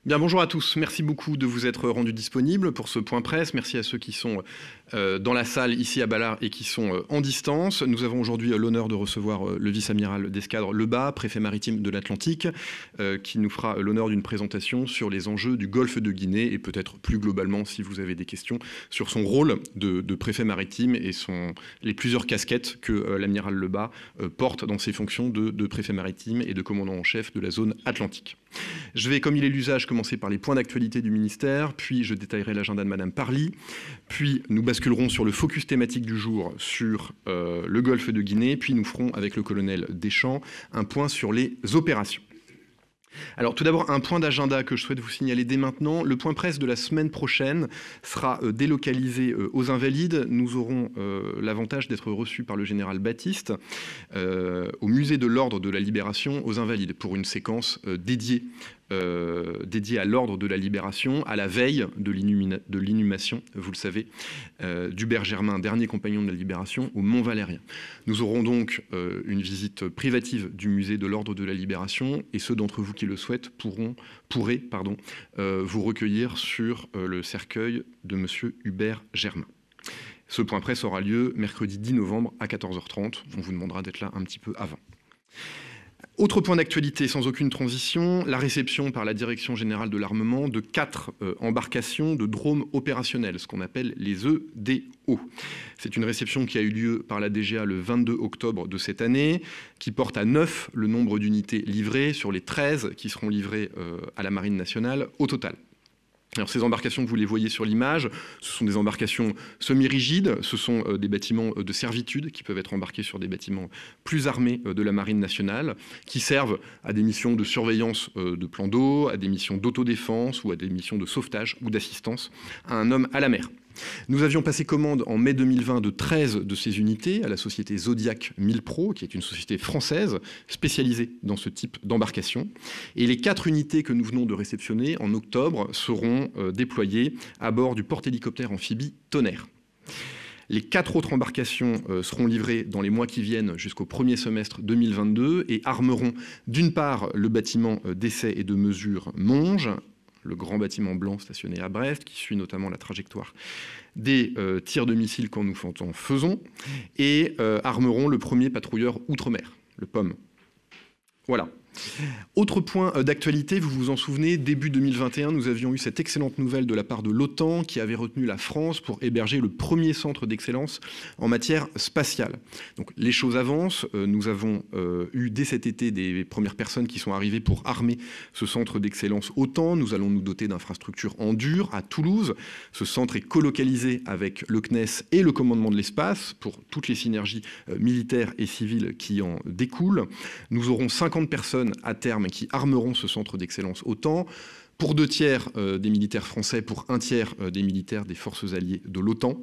Bien, bonjour à tous. Merci beaucoup de vous être rendus disponibles pour ce point presse. Merci à ceux qui sont dans la salle ici à Ballard et qui sont en distance. Nous avons aujourd'hui l'honneur de recevoir le vice-amiral d'escadre Lebas, préfet maritime de l'Atlantique, qui nous fera l'honneur d'une présentation sur les enjeux du golfe de Guinée et peut-être plus globalement, si vous avez des questions, sur son rôle de préfet maritime et les plusieurs casquettes que l'amiral Lebas porte dans ses fonctions de préfet maritime et de commandant en chef de la zone Atlantique. Je vais, comme il est l'usage, commencer par les points d'actualité du ministère, puis je détaillerai l'agenda de Madame Parly, puis nous basculerons sur le focus thématique du jour sur le golfe de Guinée, puis nous ferons avec le colonel Deschamps un point sur les opérations. Alors tout d'abord, un point d'agenda que je souhaite vous signaler dès maintenant. Le point presse de la semaine prochaine sera délocalisé aux Invalides. Nous aurons l'avantage d'être reçus par le général Baptiste au musée de l'Ordre de la Libération aux Invalides pour une séquence dédiée à l'Ordre de la Libération, à la veille de l'inhumation, vous le savez, d'Hubert Germain, dernier compagnon de la Libération, au Mont-Valérien. Nous aurons donc une visite privative du musée de l'Ordre de la Libération et ceux d'entre vous qui le souhaitent pourraient vous recueillir sur le cercueil de M. Hubert Germain. Ce point presse aura lieu mercredi 10 novembre à 14h30. On vous demandera d'être là un petit peu avant. Autre point d'actualité sans aucune transition, la réception par la Direction générale de l'armement de 4 embarcations de drones opérationnels, ce qu'on appelle les EDO. C'est une réception qui a eu lieu par la DGA le 22 octobre de cette année, qui porte à 9 le nombre d'unités livrées sur les 13 qui seront livrées à la Marine nationale au total. Alors ces embarcations, vous les voyez sur l'image, ce sont des embarcations semi-rigides, ce sont des bâtiments de servitude qui peuvent être embarqués sur des bâtiments plus armés de la Marine nationale, qui servent à des missions de surveillance de plans d'eau, à des missions d'autodéfense ou à des missions de sauvetage ou d'assistance à un homme à la mer. Nous avions passé commande en mai 2020 de 13 de ces unités à la société Zodiac Milpro, qui est une société française spécialisée dans ce type d'embarcation. Et les 4 unités que nous venons de réceptionner en octobre seront déployées à bord du porte-hélicoptère amphibie Tonnerre. Les 4 autres embarcations seront livrées dans les mois qui viennent jusqu'au premier semestre 2022 et armeront d'une part le bâtiment d'essai et de mesure Monge, le grand bâtiment blanc stationné à Brest, qui suit notamment la trajectoire des tirs de missiles quand nous en faisons, et armeront le premier patrouilleur outre-mer, le POM. Voilà. Autre point d'actualité, vous vous en souvenez, début 2021, nous avions eu cette excellente nouvelle de la part de l'OTAN qui avait retenu la France pour héberger le premier centre d'excellence en matière spatiale. Donc les choses avancent, nous avons eu dès cet été des premières personnes qui sont arrivées pour armer ce centre d'excellence OTAN. Nous allons nous doter d'infrastructures en dur à Toulouse. Ce centre est colocalisé avec le CNES et le commandement de l'espace pour toutes les synergies militaires et civiles qui en découlent. Nous aurons 50 personnes à terme qui armeront ce centre d'excellence OTAN, pour 2 tiers des militaires français, pour 1 tiers des militaires des forces alliées de l'OTAN.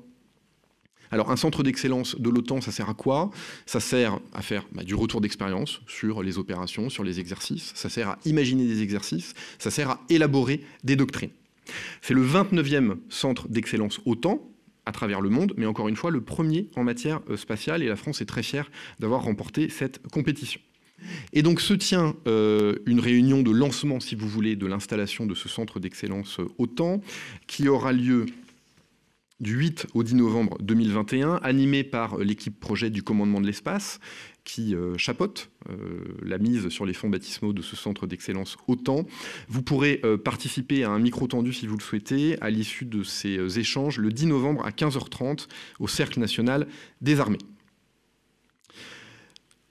Alors un centre d'excellence de l'OTAN, ça sert à quoi? Ça sert à faire du retour d'expérience sur les opérations, sur les exercices, ça sert à imaginer des exercices, ça sert à élaborer des doctrines. C'est le 29e centre d'excellence OTAN à travers le monde, mais encore une fois le premier en matière spatiale et la France est très fière d'avoir remporté cette compétition. Et donc se tient une réunion de lancement, si vous voulez, de l'installation de ce centre d'excellence OTAN, qui aura lieu du 8 au 10 novembre 2021, animée par l'équipe projet du commandement de l'espace, qui chapeaute la mise sur les fonds baptismaux de ce centre d'excellence OTAN. Vous pourrez participer à un micro tendu, si vous le souhaitez, à l'issue de ces échanges, le 10 novembre à 15h30, au Cercle national des armées.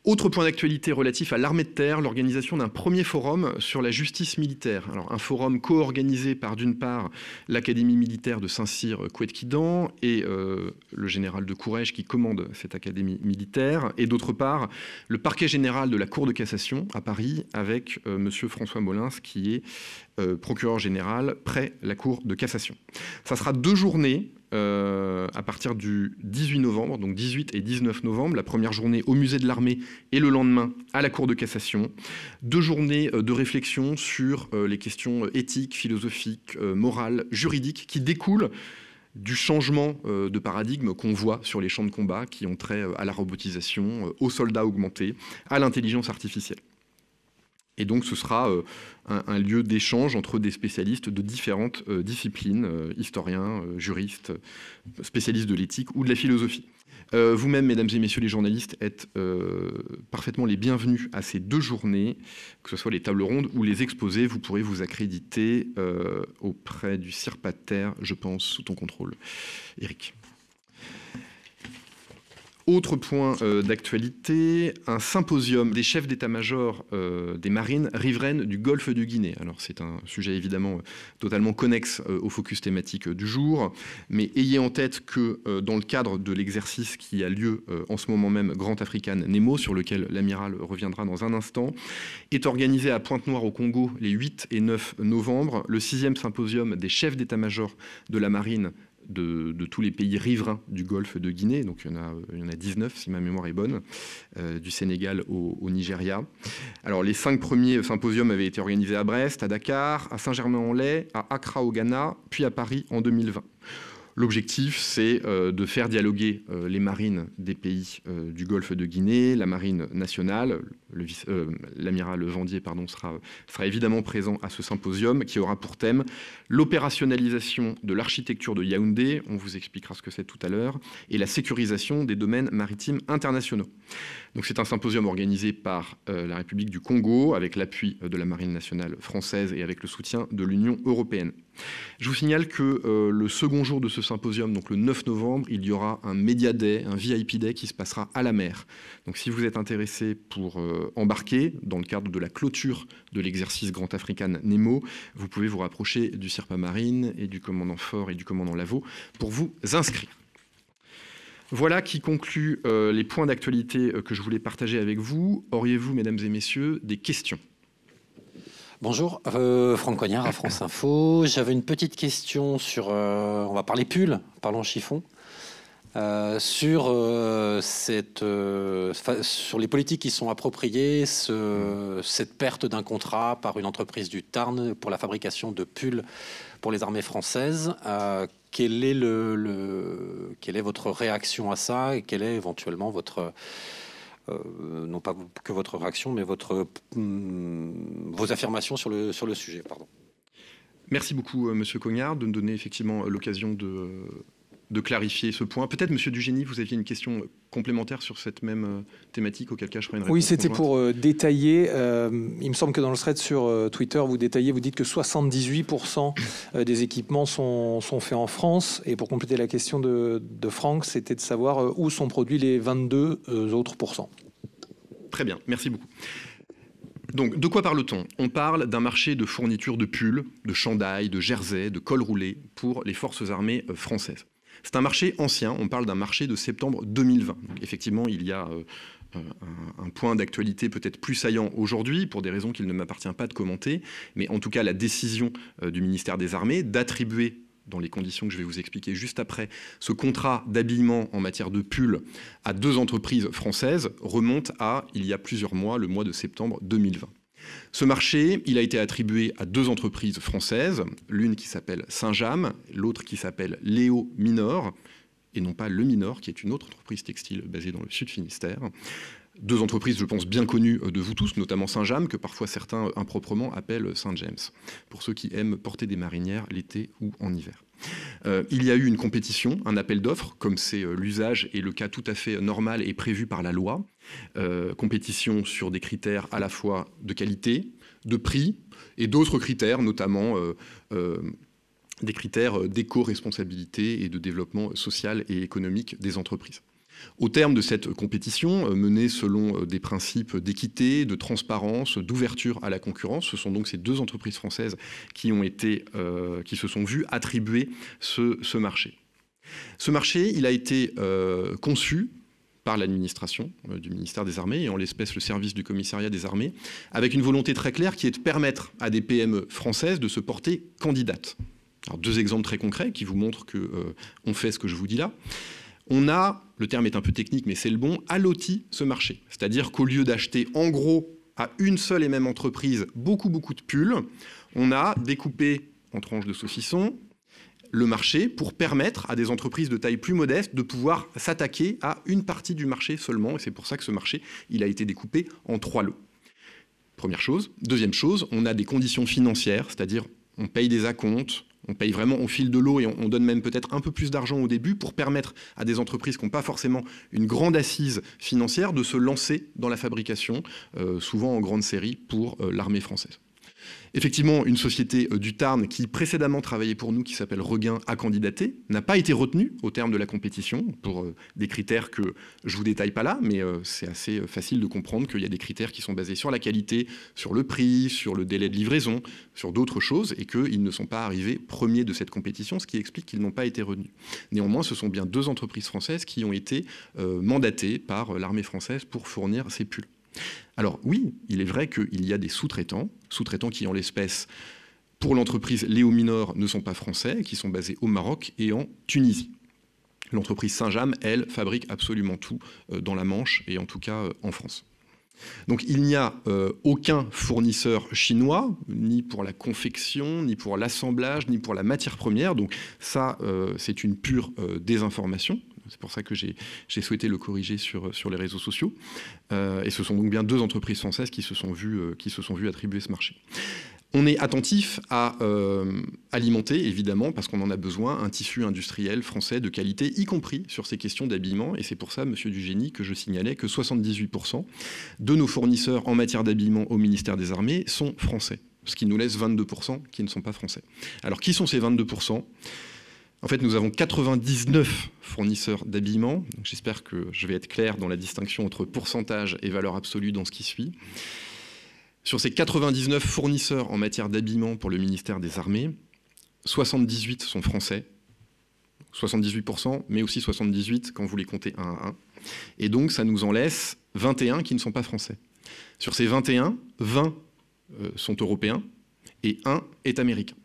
Autre point d'actualité relatif à l'armée de terre, l'organisation d'un premier forum sur la justice militaire. Alors, un forum co-organisé par, d'une part, l'Académie militaire de Saint-Cyr-Couët-Quidan et le général de Courrèges qui commande cette académie militaire, et d'autre part, le parquet général de la Cour de cassation à Paris avec M. François Molins qui est procureur général près la Cour de cassation. Ça sera 2 journées à partir du 18 novembre, donc 18 et 19 novembre, la première journée au musée de l'armée et le lendemain à la Cour de cassation. 2 journées de réflexion sur les questions éthiques, philosophiques, morales, juridiques qui découlent du changement de paradigme qu'on voit sur les champs de combat qui ont trait à la robotisation, aux soldats augmentés, à l'intelligence artificielle. Et donc ce sera un lieu d'échange entre des spécialistes de différentes disciplines, historiens, juristes, spécialistes de l'éthique ou de la philosophie. Vous-même, mesdames et messieurs les journalistes, êtes parfaitement les bienvenus à ces 2 journées, que ce soit les tables rondes ou les exposés. Vous pourrez vous accréditer auprès du CIRPATER, je pense, sous ton contrôle. Éric. Autre point d'actualité, un symposium des chefs d'état-major des marines riveraines du golfe de Guinée. Alors c'est un sujet évidemment totalement connexe au focus thématique du jour, mais ayez en tête que dans le cadre de l'exercice qui a lieu en ce moment même, Grand African Nemo, sur lequel l'amiral reviendra dans un instant, est organisé à Pointe-Noire au Congo les 8 et 9 novembre, le 6e symposium des chefs d'état-major de la marine de tous les pays riverains du golfe de Guinée, donc il y en a 19 si ma mémoire est bonne, du Sénégal au Nigeria. Alors les 5 premiers symposiums avaient été organisés à Brest, à Dakar, à Saint-Germain-en-Laye, à Accra au Ghana, puis à Paris en 2020. L'objectif, c'est de faire dialoguer les marines des pays du golfe de Guinée, la marine nationale. L'amiral Vendier sera évidemment présent à ce symposium qui aura pour thème l'opérationnalisation de l'architecture de Yaoundé, on vous expliquera ce que c'est tout à l'heure, et la sécurisation des domaines maritimes internationaux. Donc c'est un symposium organisé par la République du Congo avec l'appui de la marine nationale française et avec le soutien de l'Union européenne. Je vous signale que le second jour de ce symposium, donc le 9 novembre, il y aura un Media Day, un VIP Day qui se passera à la mer. Donc si vous êtes intéressé pour embarquer dans le cadre de la clôture de l'exercice Grand African Nemo, vous pouvez vous rapprocher du CIRPA Marine et du commandant Faure et du commandant Lavaux pour vous inscrire. Voilà qui conclut les points d'actualité que je voulais partager avec vous. Auriez-vous, mesdames et messieurs, des questions ? Bonjour, Franck Cognard à France Info. J'avais une petite question sur, on va parler pull, parlons chiffon, sur les politiques qui sont appropriées, cette perte d'un contrat par une entreprise du Tarn pour la fabrication de pulls pour les armées françaises. Quelle est votre réaction à ça et quelle est éventuellement votre... non pas que votre réaction, mais vos affirmations sur le sujet. Pardon. Merci beaucoup, Monsieur Cognard, de me donner effectivement l'occasion de clarifier ce point. Peut-être, Monsieur Dugénie, vous aviez une question complémentaire sur cette même thématique, auquel cas je ferai une réponse. Oui, c'était pour détailler. Il me semble que dans le thread sur Twitter, vous dites que 78% des équipements sont faits en France. Et pour compléter la question de Franck, c'était de savoir où sont produits les 22 autres pourcents. Très bien, merci beaucoup. Donc, de quoi parle-t-on ? On parle d'un marché de fourniture de pulls, de chandails, de jerseys, de cols roulés pour les forces armées françaises. C'est un marché ancien, on parle d'un marché de septembre 2020. Donc, effectivement, il y a un point d'actualité peut-être plus saillant aujourd'hui, pour des raisons qu'il ne m'appartient pas de commenter, mais en tout cas la décision du ministère des Armées d'attribuer, dans les conditions que je vais vous expliquer juste après, ce contrat d'habillement en matière de pull à 2 entreprises françaises remonte à, il y a plusieurs mois, le mois de septembre 2020. Ce marché, il a été attribué à 2 entreprises françaises, l'une qui s'appelle Saint-James, l'autre qui s'appelle Léo Minor, et non pas Le Minor, qui est une autre entreprise textile basée dans le Sud Finistère. 2 entreprises, je pense, bien connues de vous tous, notamment Saint-James, que parfois certains improprement appellent Saint-James, pour ceux qui aiment porter des marinières l'été ou en hiver. Il y a eu une compétition, un appel d'offres, comme c'est l'usage et le cas tout à fait normal et prévu par la loi. Compétition sur des critères à la fois de qualité, de prix et d'autres critères, notamment des critères d'éco-responsabilité et de développement social et économique des entreprises. Au terme de cette compétition, menée selon des principes d'équité, de transparence, d'ouverture à la concurrence, ce sont donc ces 2 entreprises françaises qui se sont vues attribuer ce marché. Ce marché, il a été conçu par l'administration du ministère des Armées, et en l'espèce le service du commissariat des Armées, avec une volonté très claire qui est de permettre à des PME françaises de se porter candidates. Alors, 2 exemples très concrets qui vous montrent qu'on fait ce que je vous dis là. On a, le terme est un peu technique, mais c'est le bon, alloti ce marché. C'est-à-dire qu'au lieu d'acheter en gros à une seule et même entreprise beaucoup de pulls, on a découpé en tranches de saucisson le marché pour permettre à des entreprises de taille plus modeste de pouvoir s'attaquer à une partie du marché seulement. Et c'est pour ça que ce marché, il a été découpé en 3 lots. Première chose. Deuxième chose, on a des conditions financières, c'est-à-dire on paye des acomptes, on paye vraiment, on file de l'eau et on donne même peut-être un peu plus d'argent au début pour permettre à des entreprises qui n'ont pas forcément une grande assise financière de se lancer dans la fabrication, souvent en grande série pour l'armée française. Effectivement, une société du Tarn qui précédemment travaillait pour nous, qui s'appelle Regain, a candidaté, n'a pas été retenue au terme de la compétition pour des critères que je ne vous détaille pas là, mais c'est assez facile de comprendre qu'il y a des critères qui sont basés sur la qualité, sur le prix, sur le délai de livraison, sur d'autres choses, et qu'ils ne sont pas arrivés premiers de cette compétition, ce qui explique qu'ils n'ont pas été retenus. Néanmoins, ce sont bien 2 entreprises françaises qui ont été mandatées par l'armée française pour fournir ces pulls. Alors oui, il est vrai qu'il y a des sous-traitants qui en l'espèce, pour l'entreprise Léo Minor, ne sont pas français, qui sont basés au Maroc et en Tunisie. L'entreprise Saint-James, elle, fabrique absolument tout dans la Manche et en tout cas en France. Donc il n'y a aucun fournisseur chinois, ni pour la confection, ni pour l'assemblage, ni pour la matière première. Donc ça, c'est une pure désinformation. C'est pour ça que j'ai souhaité le corriger sur les réseaux sociaux. Et ce sont donc bien 2 entreprises françaises qui se sont vues attribuer ce marché. On est attentif à alimenter, évidemment, parce qu'on en a besoin, un tissu industriel français de qualité, y compris sur ces questions d'habillement. Et c'est pour ça, Monsieur Dugénie, que je signalais que 78% de nos fournisseurs en matière d'habillement au ministère des Armées sont français, ce qui nous laisse 22% qui ne sont pas français. Alors, qui sont ces 22%? En fait, nous avons 99 fournisseurs d'habillement. J'espère que je vais être clair dans la distinction entre pourcentage et valeur absolue dans ce qui suit. Sur ces 99 fournisseurs en matière d'habillement pour le ministère des Armées, 78 sont français, 78%, mais aussi 78 quand vous les comptez un à un. Et donc, ça nous en laisse 21 qui ne sont pas français. Sur ces 21, 20 sont européens et 1 est américain.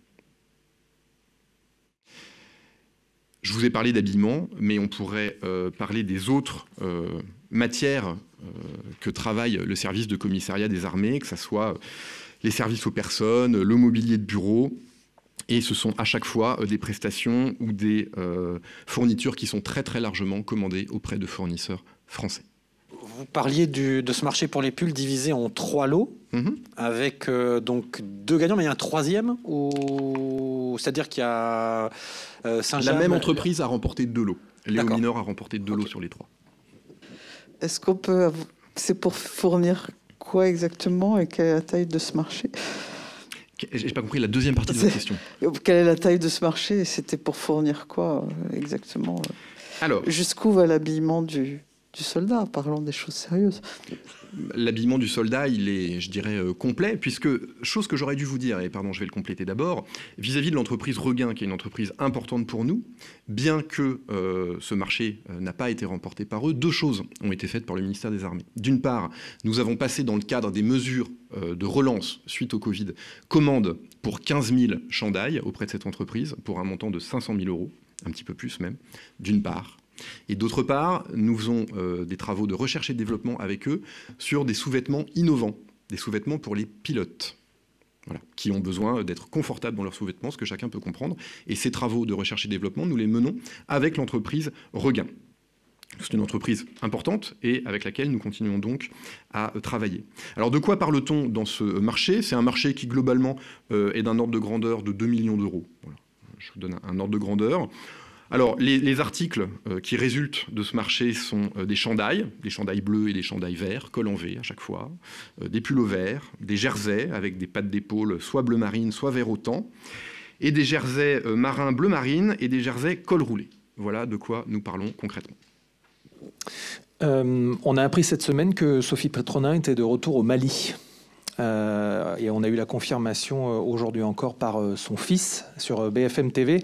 Je vous ai parlé d'habillement, mais on pourrait parler des autres matières que travaille le service de commissariat des armées, que ce soit les services aux personnes, le mobilier de bureau, et ce sont à chaque fois des prestations ou des fournitures qui sont très très largement commandées auprès de fournisseurs français. Vous parliez de ce marché pour les pulls divisé en 3 lots, avec donc 2 gagnants, mais il y a un 3e, c'est-à-dire qu'il y a Saint-James... La même entreprise a remporté 2 lots. Léo Minor a remporté 2 lots sur les 3. Est-ce qu'on peut... C'est pour fournir quoi exactement et quelle est la taille de ce marché? J'ai pas compris la deuxième partie de votre question. Quelle est la taille de ce marché et c'était pour fournir quoi exactement? Alors, jusqu'où va l'habillement du soldat? Parlons des choses sérieuses. L'habillement du soldat, il est, je dirais, complet, puisque, chose que j'aurais dû vous dire, et pardon, je vais le compléter d'abord, vis-à-vis de l'entreprise Regain, qui est une entreprise importante pour nous, bien que ce marché n'a pas été remporté par eux, 2 choses ont été faites par le ministère des Armées. D'une part, nous avons passé dans le cadre des mesures de relance suite au Covid, commande pour 15 000 chandails auprès de cette entreprise, pour un montant de 500 000 €, un petit peu plus même, d'une part. Et d'autre part, nous faisons des travaux de recherche et de développement avec eux sur des sous-vêtements innovants, des sous-vêtements pour les pilotes, voilà, qui ont besoin d'être confortables dans leurs sous-vêtements, ce que chacun peut comprendre. Et ces travaux de recherche et de développement, nous les menons avec l'entreprise Regain. C'est une entreprise importante et avec laquelle nous continuons donc à travailler. Alors de quoi parle-t-on dans ce marché? C'est un marché qui globalement est d'un ordre de grandeur de 2 millions d'euros. Voilà. Je vous donne un ordre de grandeur. Alors, les articles qui résultent de ce marché sont des chandails bleus et des chandails verts, col en V à chaque fois, des pulls verts, des jerseys avec des pattes d'épaule soit bleu marine, soit vert autant, et des jerseys marins bleu marine et des jerseys col roulé. Voilà de quoi nous parlons concrètement. On a appris cette semaine que Sophie Petronin était de retour au Mali. Et on a eu la confirmation aujourd'hui encore par son fils sur BFM TV.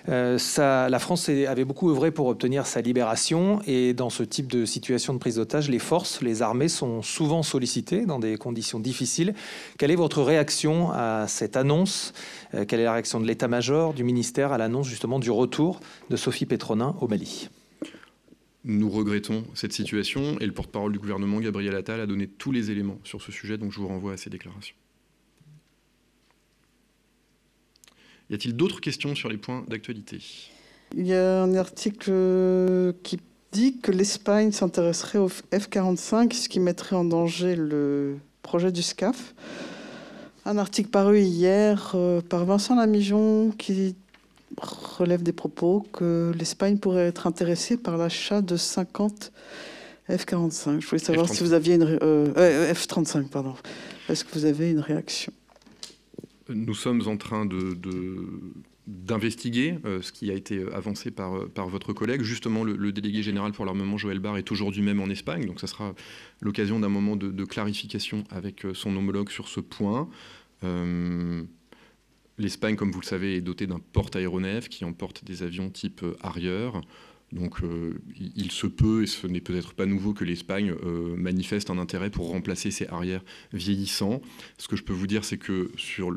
La France avait beaucoup œuvré pour obtenir sa libération et dans ce type de situation de prise d'otage, les armées sont souvent sollicitées dans des conditions difficiles. Quelle est votre réaction à cette annonce? Quelle est la réaction de l'état-major, du ministère à l'annonce justement du retour de Sophie Petronin au Mali? Nous regrettons cette situation et le porte-parole du gouvernement, Gabriel Attal, a donné tous les éléments sur ce sujet, donc je vous renvoie à ces déclarations. Y a-t-il d'autres questions sur les points d'actualité? Il y a un article qui dit que l'Espagne s'intéresserait au F-45, ce qui mettrait en danger le projet du SCAF. Un article paru hier par Vincent Lamigeon qui relève des propos que l'Espagne pourrait être intéressée par l'achat de 50 F-45. Je voulais savoir F-35. si vous aviez une... F-35, pardon. Est-ce que vous avez une réaction? Nous sommes en train d'investiguer ce qui a été avancé par votre collègue. Justement, le délégué général pour l'armement, Joël Barre, est toujours même en Espagne. Donc ça sera l'occasion d'un moment de clarification avec son homologue sur ce point. L'Espagne, comme vous le savez, est dotée d'un porte-aéronefs qui emporte des avions type Harrier. Donc il se peut, et ce n'est peut-être pas nouveau, que l'Espagne manifeste un intérêt pour remplacer ces Harrier vieillissants. Ce que je peux vous dire, c'est que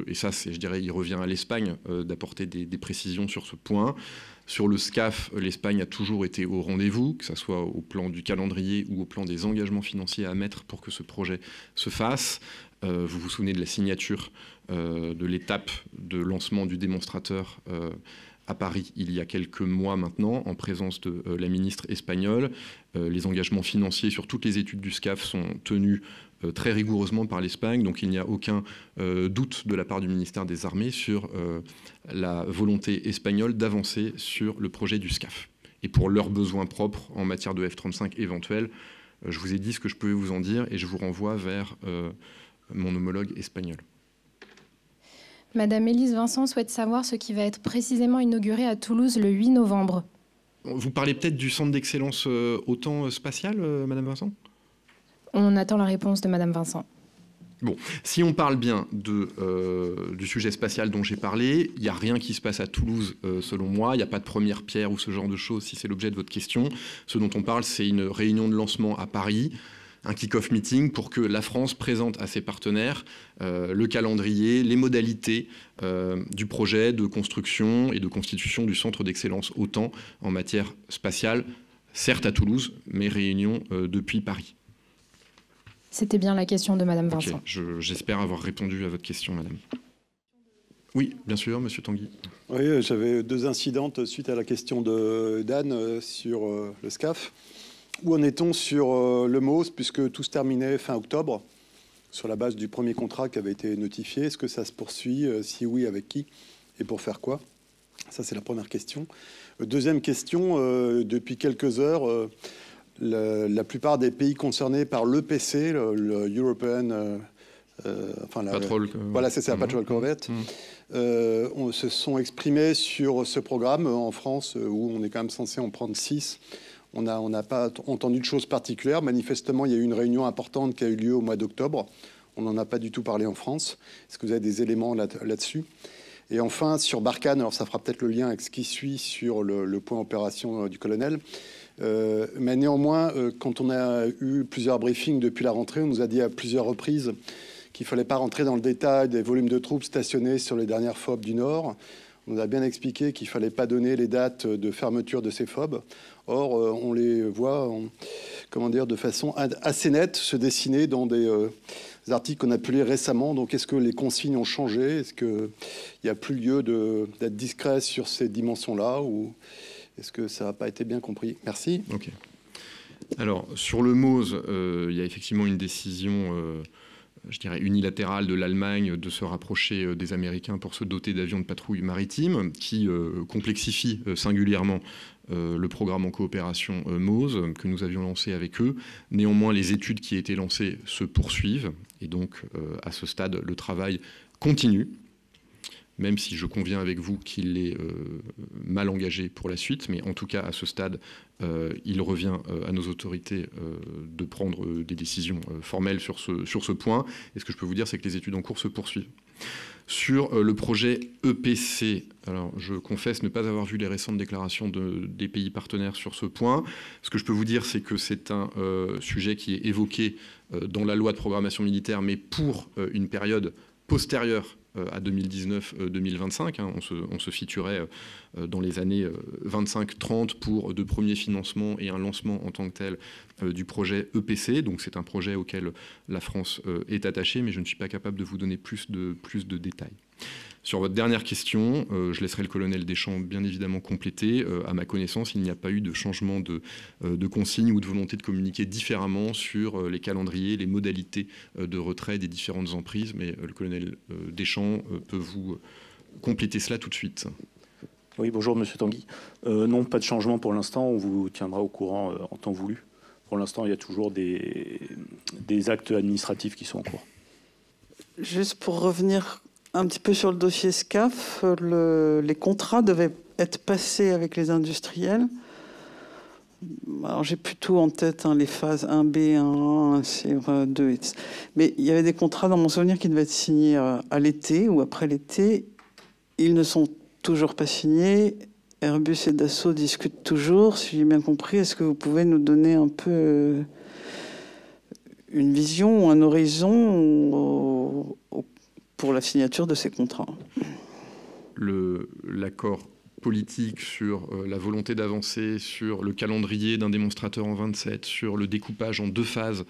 et ça, je dirais, il revient à l'Espagne d'apporter des précisions sur ce point. Sur le SCAF, l'Espagne a toujours été au rendez-vous, que ce soit au plan du calendrier ou au plan des engagements financiers à mettre pour que ce projet se fasse. Vous vous souvenez de la signature de l'étape de lancement du démonstrateur à Paris il y a quelques mois maintenant, en présence de la ministre espagnole. Les engagements financiers sur toutes les études du SCAF sont tenus très rigoureusement par l'Espagne, donc il n'y a aucun doute de la part du ministère des Armées sur la volonté espagnole d'avancer sur le projet du SCAF. Et pour leurs besoins propres en matière de F-35 éventuels, je vous ai dit ce que je pouvais vous en dire et je vous renvoie vers mon homologue espagnol. Madame Élise Vincent souhaite savoir ce qui va être précisément inauguré à Toulouse le 8 novembre. Vous parlez peut-être du centre d'excellence OTAN spatial, Madame Vincent ? On attend la réponse de Madame Vincent. Bon, si on parle bien du sujet spatial dont j'ai parlé, il n'y a rien qui se passe à Toulouse, selon moi. Il n'y a pas de première pierre ou ce genre de choses, si c'est l'objet de votre question. Ce dont on parle, c'est une réunion de lancement à Paris, un kick-off meeting pour que la France présente à ses partenaires le calendrier, les modalités du projet de construction et de constitution du centre d'excellence OTAN en matière spatiale, certes à Toulouse, mais réunion depuis Paris. C'était bien la question de Madame Vincent. Okay, j'espère avoir répondu à votre question, Madame. Oui, bien sûr, Monsieur Tanguy. Oui, j'avais deux incidentes suite à la question d'Anne sur le SCAF. Où en est-on sur le MOS, puisque tout se terminait fin octobre, sur la base du premier contrat qui avait été notifié? Est-ce que ça se poursuit? Si oui, avec qui? Et pour faire quoi? Ça, c'est la première question. Deuxième question, depuis quelques heures, la plupart des pays concernés par l'EPC, le European... Patrol. Voilà, c'est ça, Patrol Corvette. Se sont exprimés sur ce programme en France, où on est quand même censé en prendre 6. On n'a pas entendu de choses particulières. Manifestement, il y a eu une réunion importante qui a eu lieu au mois d'octobre. On n'en a pas du tout parlé en France. Est-ce que vous avez des éléments là-dessus? Et enfin, sur Barkhane, alors ça fera peut-être le lien avec ce qui suit sur le point opération du colonel. Mais néanmoins, quand on a eu plusieurs briefings depuis la rentrée, on nous a dit à plusieurs reprises qu'il ne fallait pas rentrer dans le détail des volumes de troupes stationnées sur les dernières FOB du Nord. On nous a bien expliqué qu'il ne fallait pas donner les dates de fermeture de ces FOB. Or, on les voit, de façon assez nette se dessiner dans des articles qu'on a publiés récemment. Donc, est-ce que les consignes ont changé? Est-ce qu'il n'y a plus lieu d'être discret sur ces dimensions-là? Ou est-ce que ça n'a pas été bien compris? Merci. Ok. Alors, sur le MOS, il y a effectivement une décision... je dirais unilatérale de l'Allemagne de se rapprocher des Américains pour se doter d'avions de patrouille maritime qui complexifie singulièrement le programme en coopération MOS que nous avions lancé avec eux. Néanmoins, les études qui étaient lancées se poursuivent et donc à ce stade, le travail continue, même si je conviens avec vous qu'il est mal engagé pour la suite. Mais en tout cas, à ce stade, il revient à nos autorités de prendre des décisions formelles sur ce point. Et ce que je peux vous dire, c'est que les études en cours se poursuivent. Sur le projet EPC, alors je confesse ne pas avoir vu les récentes déclarations des pays partenaires sur ce point. Ce que je peux vous dire, c'est que c'est un sujet qui est évoqué dans la loi de programmation militaire, mais pour une période postérieure à 2019-2025. Hein, on se situerait dans les années 25-30 pour de premiers financements et un lancement en tant que tel du projet EPC. Donc c'est un projet auquel la France est attachée, mais je ne suis pas capable de vous donner plus de détails. Sur votre dernière question, je laisserai le colonel Deschamps bien évidemment compléter. À ma connaissance, il n'y a pas eu de changement de consigne ou de volonté de communiquer différemment sur les calendriers, les modalités de retrait des différentes emprises, mais le colonel Deschamps peut vous compléter cela tout de suite. Oui, bonjour Monsieur Tanguy. Non, pas de changement pour l'instant, on vous tiendra au courant en temps voulu. Pour l'instant, il y a toujours des actes administratifs qui sont en cours. Juste pour revenir un petit peu sur le dossier SCAF, les contrats devaient être passés avec les industriels. Alors j'ai plutôt en tête les phases 1B, 1A, 1C, 2, etc. Mais il y avait des contrats dans mon souvenir qui devaient être signés à l'été ou après l'été. Ils ne sont toujours pas signés. Airbus et Dassault discutent toujours, si j'ai bien compris. Est-ce que vous pouvez nous donner un peu une vision ou un horizon pour la signature de ces contrats? L'accord politique sur la volonté d'avancer, sur le calendrier d'un démonstrateur en 27, sur le découpage en 2 phases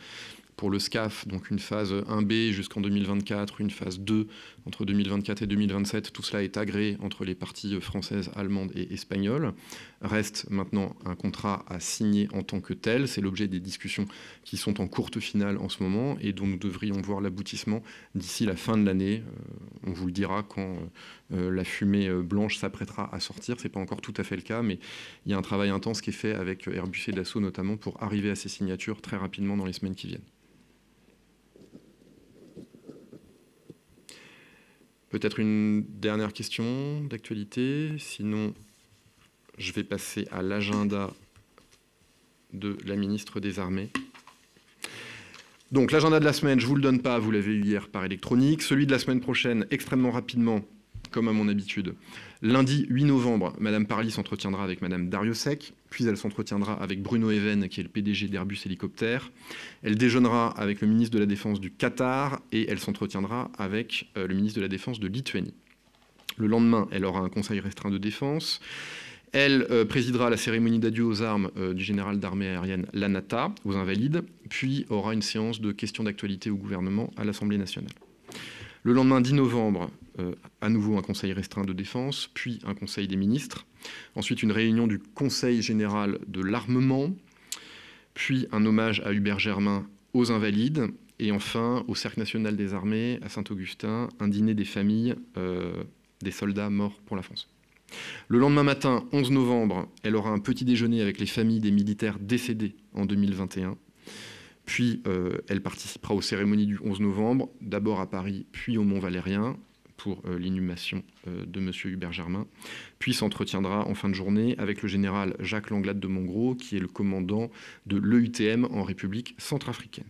pour le SCAF, donc une phase 1B jusqu'en 2024, une phase 2 entre 2024 et 2027. Tout cela est agréé entre les parties françaises, allemandes et espagnoles. Reste maintenant un contrat à signer en tant que tel. C'est l'objet des discussions qui sont en courte finale en ce moment et dont nous devrions voir l'aboutissement d'ici la fin de l'année. On vous le dira quand la fumée blanche s'apprêtera à sortir. Ce n'est pas encore tout à fait le cas, mais il y a un travail intense qui est fait avec Airbus et Dassault notamment pour arriver à ces signatures très rapidement dans les semaines qui viennent. Peut-être une dernière question d'actualité. Sinon, je vais passer à l'agenda de la ministre des Armées. Donc, l'agenda de la semaine, je ne vous le donne pas, vous l'avez eu hier par électronique. Celui de la semaine prochaine, extrêmement rapidement, comme à mon habitude. Lundi 8 novembre, Madame Parly s'entretiendra avec Madame Dariussec, puis elle s'entretiendra avec Bruno Even, qui est le PDG d'Airbus Hélicoptères. Elle déjeunera avec le ministre de la Défense du Qatar et elle s'entretiendra avec le ministre de la Défense de Lituanie. Le lendemain, elle aura un conseil restreint de défense. Elle présidera la cérémonie d'adieu aux armes du général d'armée aérienne Lanata, aux Invalides, puis aura une séance de questions d'actualité au gouvernement à l'Assemblée nationale. Le lendemain 10 novembre, à nouveau un conseil restreint de défense, puis un conseil des ministres. Ensuite, une réunion du Conseil général de l'armement, puis un hommage à Hubert Germain aux Invalides, et enfin, au Cercle national des armées, à Saint-Augustin, un dîner des familles des soldats morts pour la France. Le lendemain matin, 11 novembre, elle aura un petit déjeuner avec les familles des militaires décédés en 2021. Puis, elle participera aux cérémonies du 11 novembre, d'abord à Paris, puis au Mont-Valérien, pour l'inhumation de M. Hubert Germain. Puis s'entretiendra en fin de journée avec le général Jacques Langlade de Montgros, qui est le commandant de l'EUTM en République centrafricaine.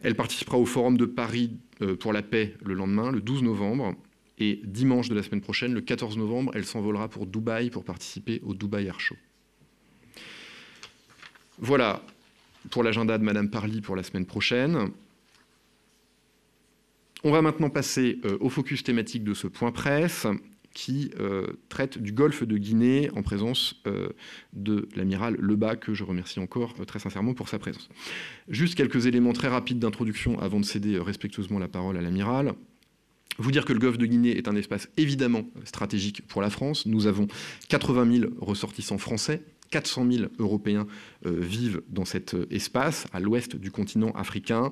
Elle participera au Forum de Paris pour la paix le lendemain, le 12 novembre. Et dimanche de la semaine prochaine, le 14 novembre, elle s'envolera pour Dubaï pour participer au Dubai Air Show. Voilà pour l'agenda de Madame Parly pour la semaine prochaine. On va maintenant passer au focus thématique de ce point presse qui traite du golfe de Guinée en présence de l'amiral Lebas, que je remercie encore très sincèrement pour sa présence. Juste quelques éléments très rapides d'introduction avant de céder respectueusement la parole à l'amiral. Vous dire que le golfe de Guinée est un espace évidemment stratégique pour la France. Nous avons 80 000 ressortissants français. 400 000 Européens vivent dans cet espace, à l'ouest du continent africain.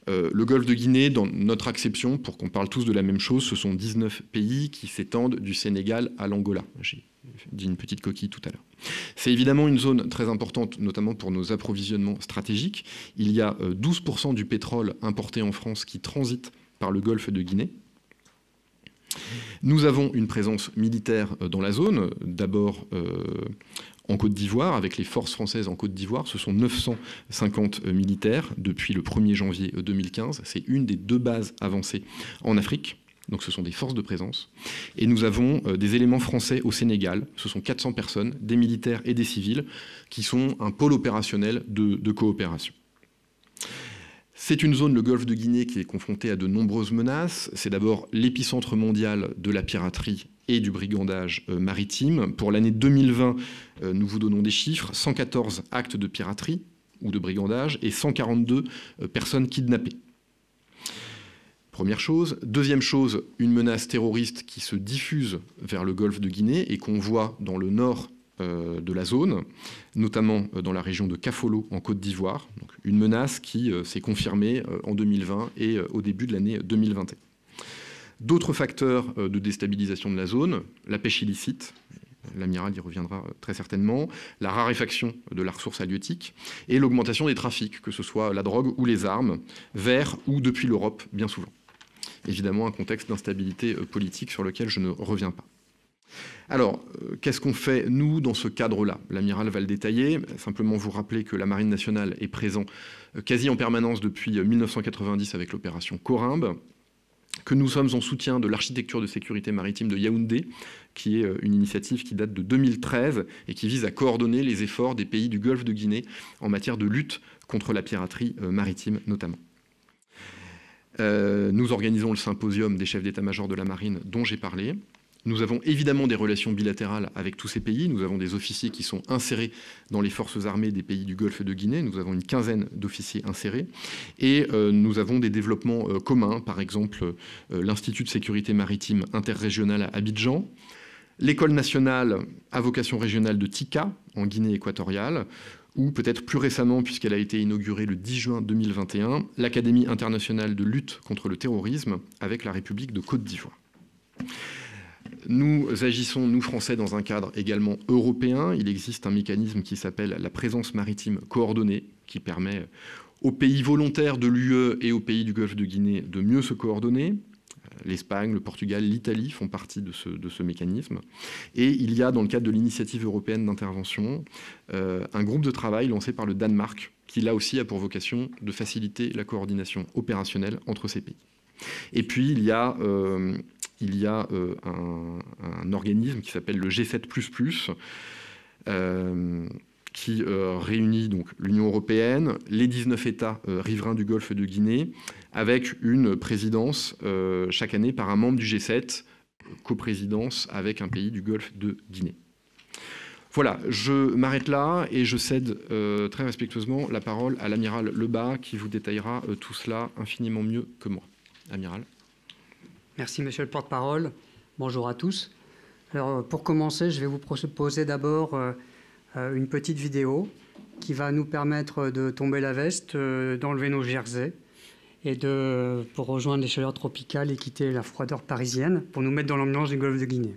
Le golfe de Guinée, dans notre acception, pour qu'on parle tous de la même chose, ce sont 19 pays qui s'étendent du Sénégal à l'Angola. J'ai dit une petite coquille tout à l'heure. C'est évidemment une zone très importante, notamment pour nos approvisionnements stratégiques. Il y a 12% du pétrole importé en France qui transite par le golfe de Guinée. Nous avons une présence militaire dans la zone, d'abord en Côte d'Ivoire, avec les forces françaises en Côte d'Ivoire. Ce sont 950 militaires depuis le 1er janvier 2015. C'est une des 2 bases avancées en Afrique. Donc ce sont des forces de présence. Et nous avons des éléments français au Sénégal. Ce sont 400 personnes, des militaires et des civils, qui sont un pôle opérationnel de coopération. C'est une zone, le golfe de Guinée, qui est confrontée à de nombreuses menaces. C'est d'abord l'épicentre mondial de la piraterie et du brigandage maritime. Pour l'année 2020, nous vous donnons des chiffres. 114 actes de piraterie ou de brigandage et 142 personnes kidnappées. Première chose. Deuxième chose, une menace terroriste qui se diffuse vers le golfe de Guinée et qu'on voit dans le nord de la zone, notamment dans la région de Kafolo en Côte d'Ivoire. Donc une menace qui s'est confirmée en 2020 et au début de l'année 2021. D'autres facteurs de déstabilisation de la zone, la pêche illicite, l'amiral y reviendra très certainement, la raréfaction de la ressource halieutique et l'augmentation des trafics, que ce soit la drogue ou les armes, vers ou depuis l'Europe, bien souvent. Évidemment, un contexte d'instabilité politique sur lequel je ne reviens pas. Alors, qu'est-ce qu'on fait, nous, dans ce cadre-là? L'amiral va le détailler. Simplement vous rappeler que la Marine nationale est présente quasi en permanence depuis 1990 avec l'opération Corimbe, que nous sommes en soutien de l'architecture de sécurité maritime de Yaoundé, qui est une initiative qui date de 2013 et qui vise à coordonner les efforts des pays du Golfe de Guinée en matière de lutte contre la piraterie maritime notamment. Nous organisons le symposium des chefs d'état-major de la marine dont j'ai parlé. Nous avons évidemment des relations bilatérales avec tous ces pays. Nous avons des officiers qui sont insérés dans les forces armées des pays du Golfe de Guinée. Nous avons une quinzaine d'officiers insérés. Et nous avons des développements communs, par exemple l'Institut de sécurité maritime interrégional à Abidjan, l'École nationale à vocation régionale de Tika, en Guinée équatoriale, ou peut-être plus récemment, puisqu'elle a été inaugurée le 10 juin 2021, l'Académie internationale de lutte contre le terrorisme avec la République de Côte d'Ivoire. Nous agissons, nous Français, dans un cadre également européen. Il existe un mécanisme qui s'appelle la présence maritime coordonnée, qui permet aux pays volontaires de l'UE et aux pays du Golfe de Guinée de mieux se coordonner. L'Espagne, le Portugal, l'Italie font partie de ce mécanisme. Et il y a, dans le cadre de l'initiative européenne d'intervention, un groupe de travail lancé par le Danemark, qui là aussi a pour vocation de faciliter la coordination opérationnelle entre ces pays. Et puis il y a un organisme qui s'appelle le G7++, qui réunit donc l'Union européenne, les 19 États riverains du Golfe de Guinée, avec une présidence chaque année par un membre du G7, coprésidence avec un pays du Golfe de Guinée. Voilà, je m'arrête là et je cède très respectueusement la parole à l'amiral Lebas qui vous détaillera tout cela infiniment mieux que moi. Amiral. Merci, monsieur le porte-parole. Bonjour à tous. Alors, pour commencer, je vais vous proposer d'abord une petite vidéo qui va nous permettre de tomber la veste, d'enlever nos jerseys et pour rejoindre les chaleurs tropicales et quitter la froideur parisienne pour nous mettre dans l'ambiance du Golfe de Guinée.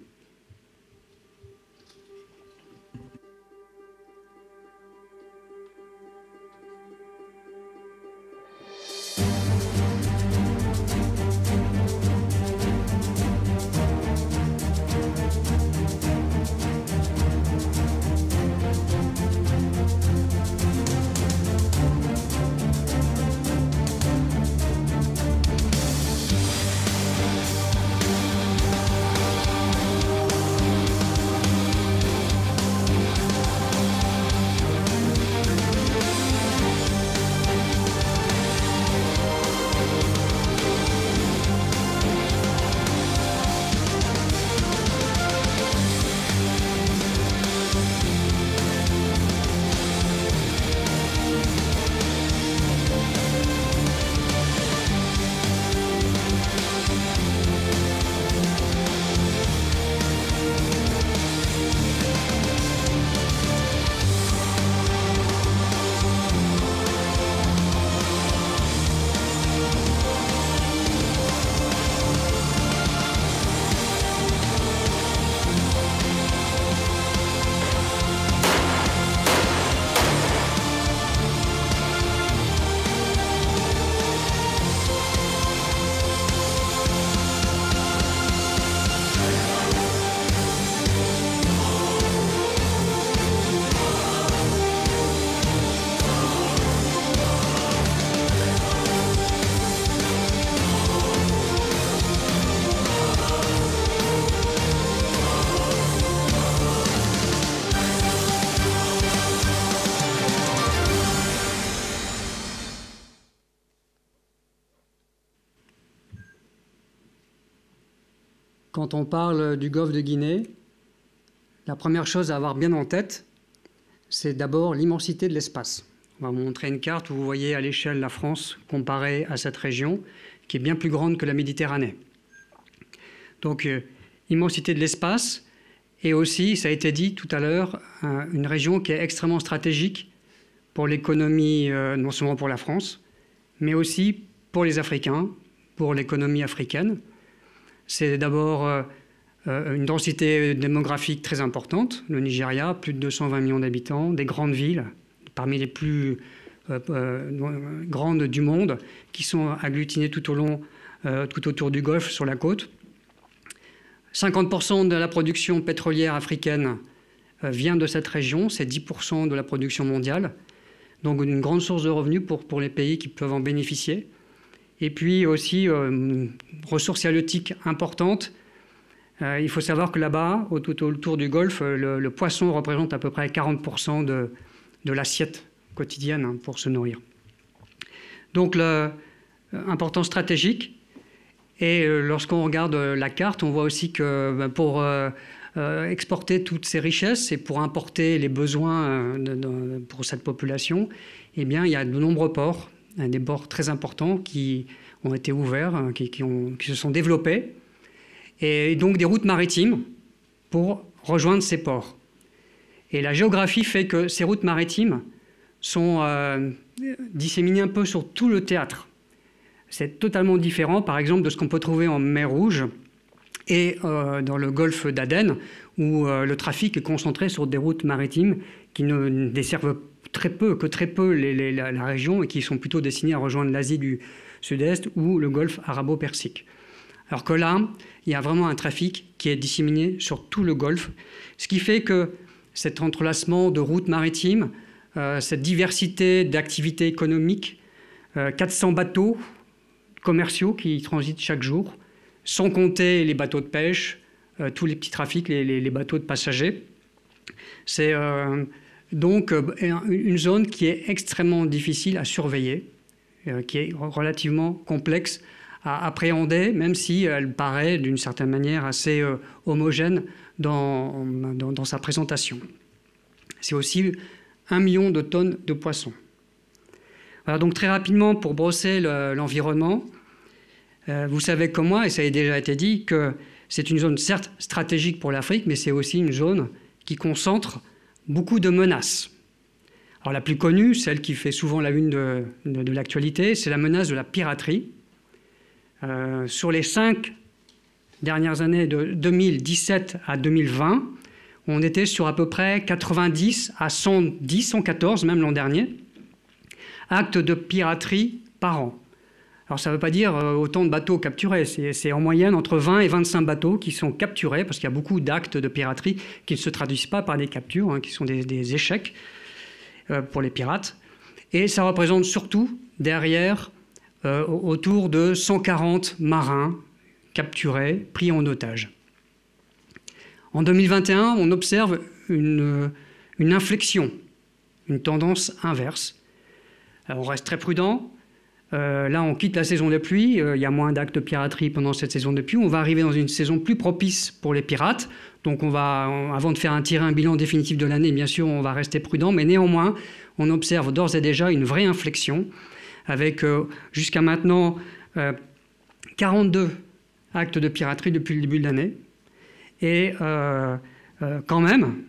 Quand on parle du Golfe de Guinée, la première chose à avoir bien en tête, c'est d'abord l'immensité de l'espace. On va vous montrer une carte où vous voyez à l'échelle la France comparée à cette région, qui est bien plus grande que la Méditerranée. Donc, immensité de l'espace, et aussi, ça a été dit tout à l'heure, une région qui est extrêmement stratégique pour l'économie, non seulement pour la France, mais aussi pour les Africains, pour l'économie africaine. C'est d'abord une densité démographique très importante. Le Nigeria, plus de 220 millions d'habitants, des grandes villes, parmi les plus grandes du monde, qui sont agglutinées tout autour du Golfe, sur la côte. 50% de la production pétrolière africaine vient de cette région, c'est 10% de la production mondiale. Donc une grande source de revenus pour les pays qui peuvent en bénéficier. Et puis aussi une ressource halieutique importante. Il faut savoir que là-bas, tout autour du Golfe, le poisson représente à peu près 40% de l'assiette quotidienne pour se nourrir. Donc l'importance stratégique. Et lorsqu'on regarde la carte, on voit aussi que pour exporter toutes ces richesses et pour importer les besoins pour cette population, eh bien, il y a de nombreux ports, des ports très importants qui ont été ouverts, qui se sont développés, et donc des routes maritimes pour rejoindre ces ports. Et la géographie fait que ces routes maritimes sont disséminées un peu sur tout le théâtre. C'est totalement différent, par exemple, de ce qu'on peut trouver en mer Rouge et dans le golfe d'Aden, où le trafic est concentré sur des routes maritimes qui ne desservent très peu la région et qui sont plutôt destinées à rejoindre l'Asie du Sud-Est ou le golfe arabo-persique. Alors que là, il y a vraiment un trafic qui est disséminé sur tout le golfe, ce qui fait que cet entrelacement de routes maritimes, cette diversité d'activités économiques, 400 bateaux commerciaux qui transitent chaque jour, sans compter les bateaux de pêche, tous les petits trafics, les bateaux de passagers. C'est donc une zone qui est extrêmement difficile à surveiller, qui est relativement complexe à appréhender, même si elle paraît d'une certaine manière assez homogène dans sa présentation. C'est aussi 1 million de tonnes de poissons. Voilà, donc très rapidement, pour brosser l'environnement, vous savez comme moi, et ça a déjà été dit, que c'est une zone certes stratégique pour l'Afrique, mais c'est aussi une zone qui concentre beaucoup de menaces. Alors la plus connue, celle qui fait souvent la une de l'actualité, c'est la menace de la piraterie. Sur les 5 dernières années, de 2017 à 2020, on était sur à peu près 90 à 110, 114 même l'an dernier, actes de piraterie par an. Alors ça ne veut pas dire autant de bateaux capturés, c'est en moyenne entre 20 et 25 bateaux qui sont capturés, parce qu'il y a beaucoup d'actes de piraterie qui ne se traduisent pas par des captures, qui sont des échecs pour les pirates. Et ça représente surtout derrière autour de 140 marins capturés, pris en otage. En 2021, on observe une inflexion, une tendance inverse. Alors, on reste très prudent. Là, on quitte la saison de pluie. Il y a moins d'actes de piraterie pendant cette saison de pluie. On va arriver dans une saison plus propice pour les pirates. Donc, avant de faire un bilan définitif de l'année, bien sûr, on va rester prudent. Mais néanmoins, on observe d'ores et déjà une vraie inflexion avec jusqu'à maintenant 42 actes de piraterie depuis le début de l'année. Et quand même,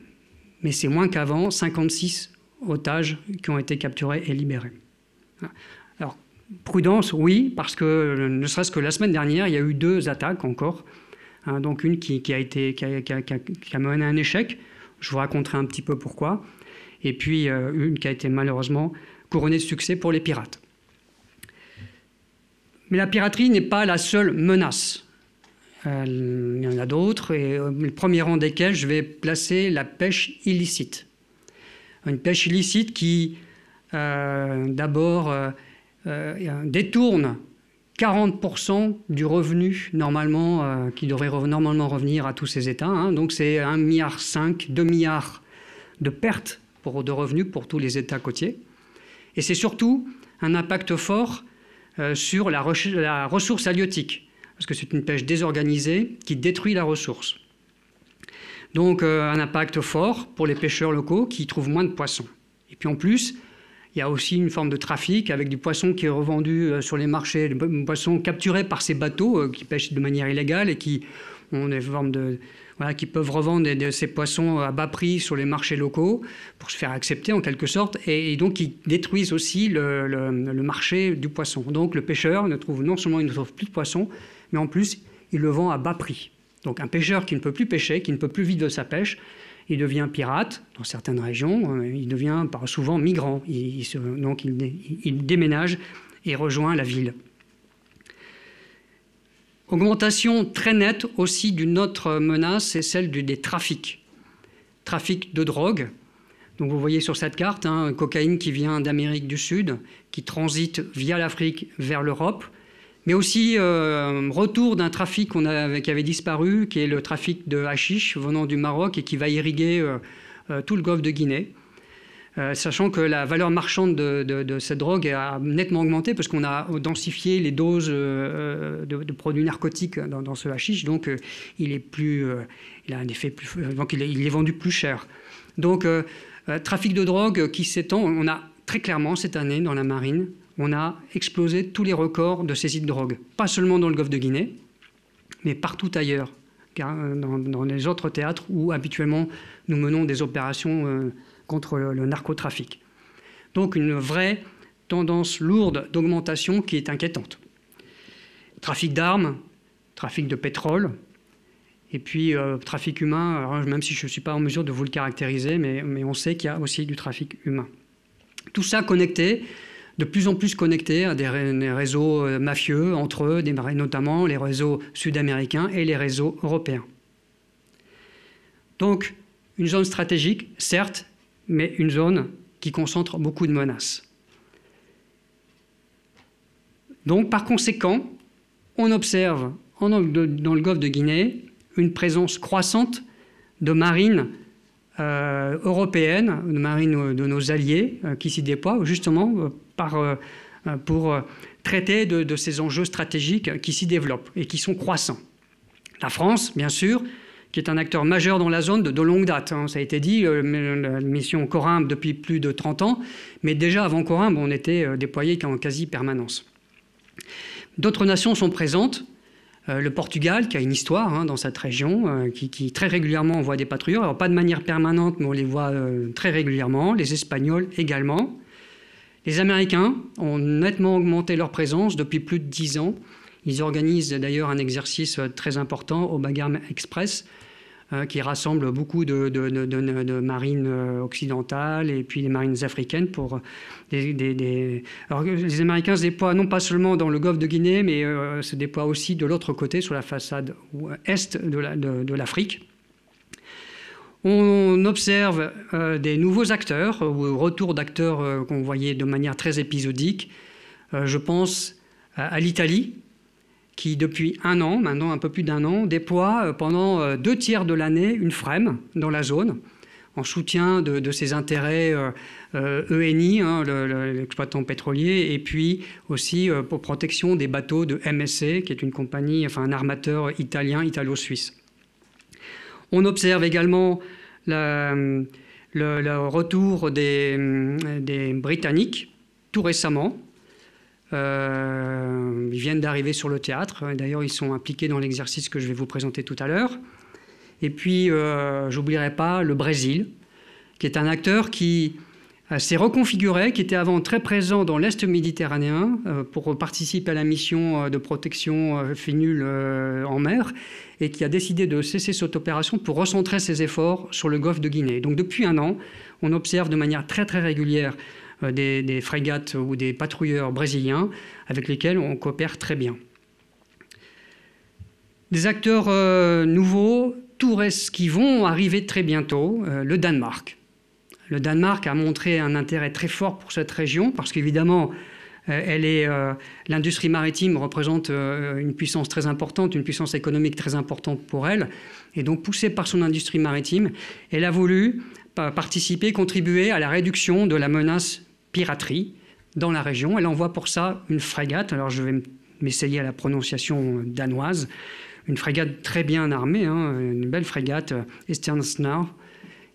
mais c'est moins qu'avant, 56 otages qui ont été capturés et libérés. Alors, prudence, oui, parce que ne serait-ce que la semaine dernière, il y a eu 2 attaques encore. Donc une qui a mené à un échec. Je vous raconterai un petit peu pourquoi. Et puis une qui a été malheureusement couronnée de succès pour les pirates. Mais la piraterie n'est pas la seule menace. Il y en a d'autres, et le premier rang desquels je vais placer la pêche illicite. Une pêche illicite qui, d'abord, détourne 40% du revenu normalement, qui devrait normalement revenir à tous ces États. Donc c'est 1,5 milliard, 2 milliards de pertes de revenus pour tous les États côtiers. Et c'est surtout un impact fort sur la ressource halieutique, parce que c'est une pêche désorganisée qui détruit la ressource. Donc un impact fort pour les pêcheurs locaux qui trouvent moins de poissons. Et puis en plus, Il y a aussi une forme de trafic avec du poisson qui est revendu sur les marchés, du poisson capturé par ces bateaux qui pêchent de manière illégale et qui ont des formes de... Voilà, qui peuvent revendre ces poissons à bas prix sur les marchés locaux pour se faire accepter en quelque sorte, et donc qui détruisent aussi le marché du poisson. Donc le pêcheur non seulement il ne trouve plus de poisson, mais en plus il le vend à bas prix. Donc un pêcheur qui ne peut plus pêcher, qui ne peut plus vivre de sa pêche, il devient pirate dans certaines régions, il devient souvent migrant, donc il déménage et rejoint la ville. Augmentation très nette aussi d'une autre menace, c'est celle des trafics. Trafic de drogue. Donc vous voyez sur cette carte, cocaïne qui vient d'Amérique du Sud, qui transite via l'Afrique vers l'Europe, mais aussi retour d'un trafic qui avait disparu, qui est le trafic de hashish venant du Maroc et qui va irriguer tout le golfe de Guinée. Sachant que la valeur marchande de cette drogue a nettement augmenté parce qu'on a densifié les doses de produits narcotiques dans ce hashish, donc il a un effet donc il est vendu plus cher. Donc trafic de drogue qui s'étend, on a très clairement cette année dans la marine, on a explosé tous les records de saisie de drogue, pas seulement dans le golfe de Guinée, mais partout ailleurs, dans les autres théâtres où habituellement nous menons des opérations contre le narcotrafic. Donc une vraie tendance lourde d'augmentation qui est inquiétante. Trafic d'armes, trafic de pétrole, et puis trafic humain, alors, même si je ne suis pas en mesure de vous le caractériser, mais on sait qu'il y a aussi du trafic humain. Tout ça connecté, de plus en plus connecté à des réseaux mafieux entre eux, notamment les réseaux sud-américains et les réseaux européens. Donc une zone stratégique, certes, mais une zone qui concentre beaucoup de menaces. Donc, par conséquent, on observe dans le golfe de Guinée une présence croissante de marines européennes, de marines de nos alliés qui s'y déploient justement pour traiter de ces enjeux stratégiques qui s'y développent et qui sont croissants. La France, bien sûr, qui est un acteur majeur dans la zone de longue date. Ça a été dit, la mission Corymbe depuis plus de 30 ans, mais déjà avant Corymbe, on était déployés en quasi-permanence. D'autres nations sont présentes. Le Portugal, qui a une histoire dans cette région, qui très régulièrement envoie des patrouilleurs, alors pas de manière permanente, mais on les voit très régulièrement. Les Espagnols également. Les Américains ont nettement augmenté leur présence depuis plus de 10 ans. Ils organisent d'ailleurs un exercice très important au Bagram Express qui rassemble beaucoup de marines occidentales et puis des marines africaines pour Alors, les Américains se déploient non pas seulement dans le golfe de Guinée, mais se déploient aussi de l'autre côté, sur la façade est de l'Afrique. On observe des nouveaux acteurs, ou retour d'acteurs qu'on voyait de manière très épisodique. Je pense à l'Italie, qui depuis un an, maintenant un peu plus d'un an, déploie pendant 2 tiers de l'année une FREMM dans la zone, en soutien de ses intérêts ENI, l'exploitant pétrolier, et puis aussi pour protection des bateaux de MSC, qui est une compagnie, enfin un armateur italien, italo-suisse. On observe également le retour des Britanniques, tout récemment. Ils viennent d'arriver sur le théâtre. D'ailleurs, ils sont impliqués dans l'exercice que je vais vous présenter tout à l'heure. Et puis, j'oublierai pas le Brésil, qui est un acteur qui s'est reconfiguré, qui était avant très présent dans l'Est méditerranéen pour participer à la mission de protection FINUL en mer, et qui a décidé de cesser cette opération pour recentrer ses efforts sur le golfe de Guinée. Donc, depuis un an, on observe de manière très très régulière des frégates ou des patrouilleurs brésiliens avec lesquels on coopère très bien. Des acteurs nouveaux, qui vont arriver très bientôt, le Danemark. Le Danemark a montré un intérêt très fort pour cette région parce qu'évidemment, l'industrie maritime représente une puissance très importante, une puissance économique très importante pour elle. Et donc, poussée par son industrie maritime, elle a voulu participer, contribuer à la réduction de la menace piraterie dans la région. Elle envoie pour ça une frégate, alors je vais m'essayer à la prononciation danoise, une frégate très bien armée, une belle frégate Estensnar,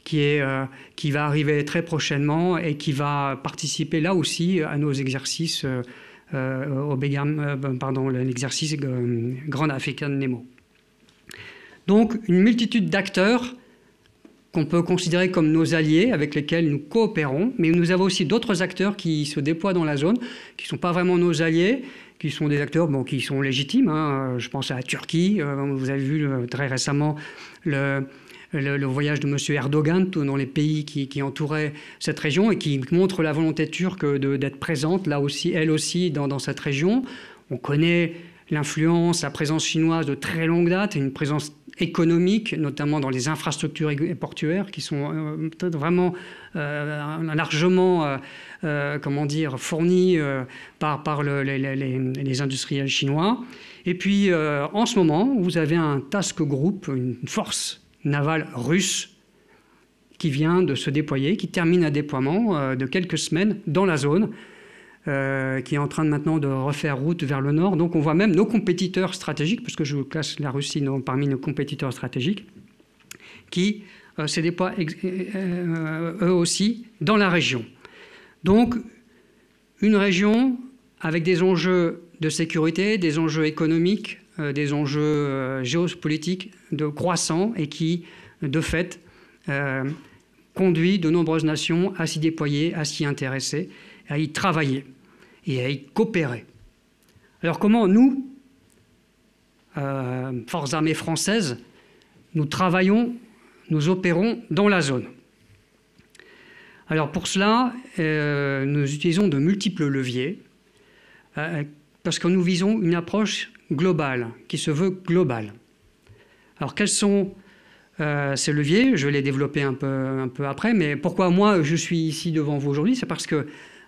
qui va arriver très prochainement et qui va participer là aussi à nos exercices, l'exercice Grand African Nemo. Donc une multitude d'acteurs qu'on peut considérer comme nos alliés, avec lesquels nous coopérons, mais nous avons aussi d'autres acteurs qui se déploient dans la zone, qui ne sont pas vraiment nos alliés, qui sont des acteurs qui sont légitimes. Hein. Je pense à la Turquie. Vous avez vu très récemment le voyage de M. Erdogan dans les pays qui entouraient cette région et qui montre la volonté turque d'être présente, là aussi, elle aussi, dans cette région. On connaît l'influence, la présence chinoise de très longue date, une présence économique, notamment dans les infrastructures portuaires qui sont vraiment largement fournies par les industriels chinois. Et puis, en ce moment, vous avez un task group, une force navale russe qui vient de se déployer, qui termine un déploiement de quelques semaines dans la zone, qui est en train maintenant de refaire route vers le nord. Donc on voit même nos compétiteurs stratégiques, parce que je classe la Russie parmi nos compétiteurs stratégiques, qui se déploient eux aussi dans la région. Donc une région avec des enjeux de sécurité, des enjeux économiques, des enjeux géopolitiques de croissants et qui, de fait, conduit de nombreuses nations à s'y déployer, à s'y intéresser, à y travailler et à y coopérer. Alors comment nous, forces armées françaises, nous travaillons, nous opérons dans la zone? Alors pour cela, nous utilisons de multiples leviers parce que nous visons une approche globale, qui se veut globale. Alors quels sont ces leviers? Je vais les développer un peu après, mais pourquoi moi je suis ici devant vous aujourd'hui? C'est parce que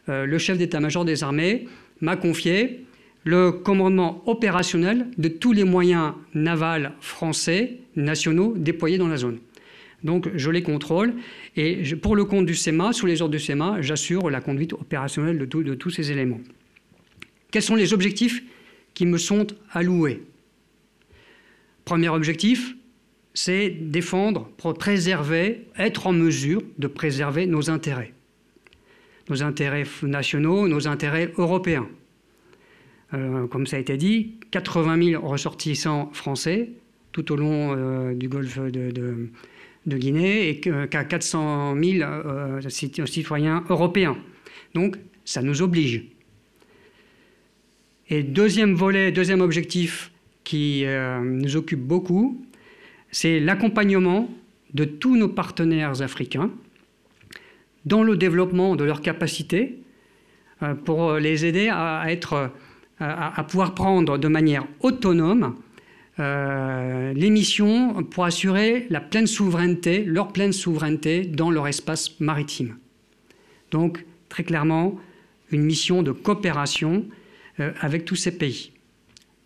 le chef d'état-major des armées m'a confié le commandement opérationnel de tous les moyens navals français, nationaux, déployés dans la zone. Donc je les contrôle et pour le compte du CEMA, sous les ordres du CEMA, j'assure la conduite opérationnelle de tous ces éléments. Quels sont les objectifs qui me sont alloués? Premier objectif, c'est défendre, préserver, être en mesure de préserver nos intérêts nationaux, nos intérêts européens. Comme ça a été dit, 80 000 ressortissants français tout au long du golfe de Guinée et 400 000 citoyens européens. Donc ça nous oblige. Et deuxième objectif qui nous occupe beaucoup, c'est l'accompagnement de tous nos partenaires africains dans le développement de leurs capacités pour les aider à pouvoir prendre de manière autonome les missions pour assurer leur pleine souveraineté dans leur espace maritime. Donc, très clairement, une mission de coopération avec tous ces pays.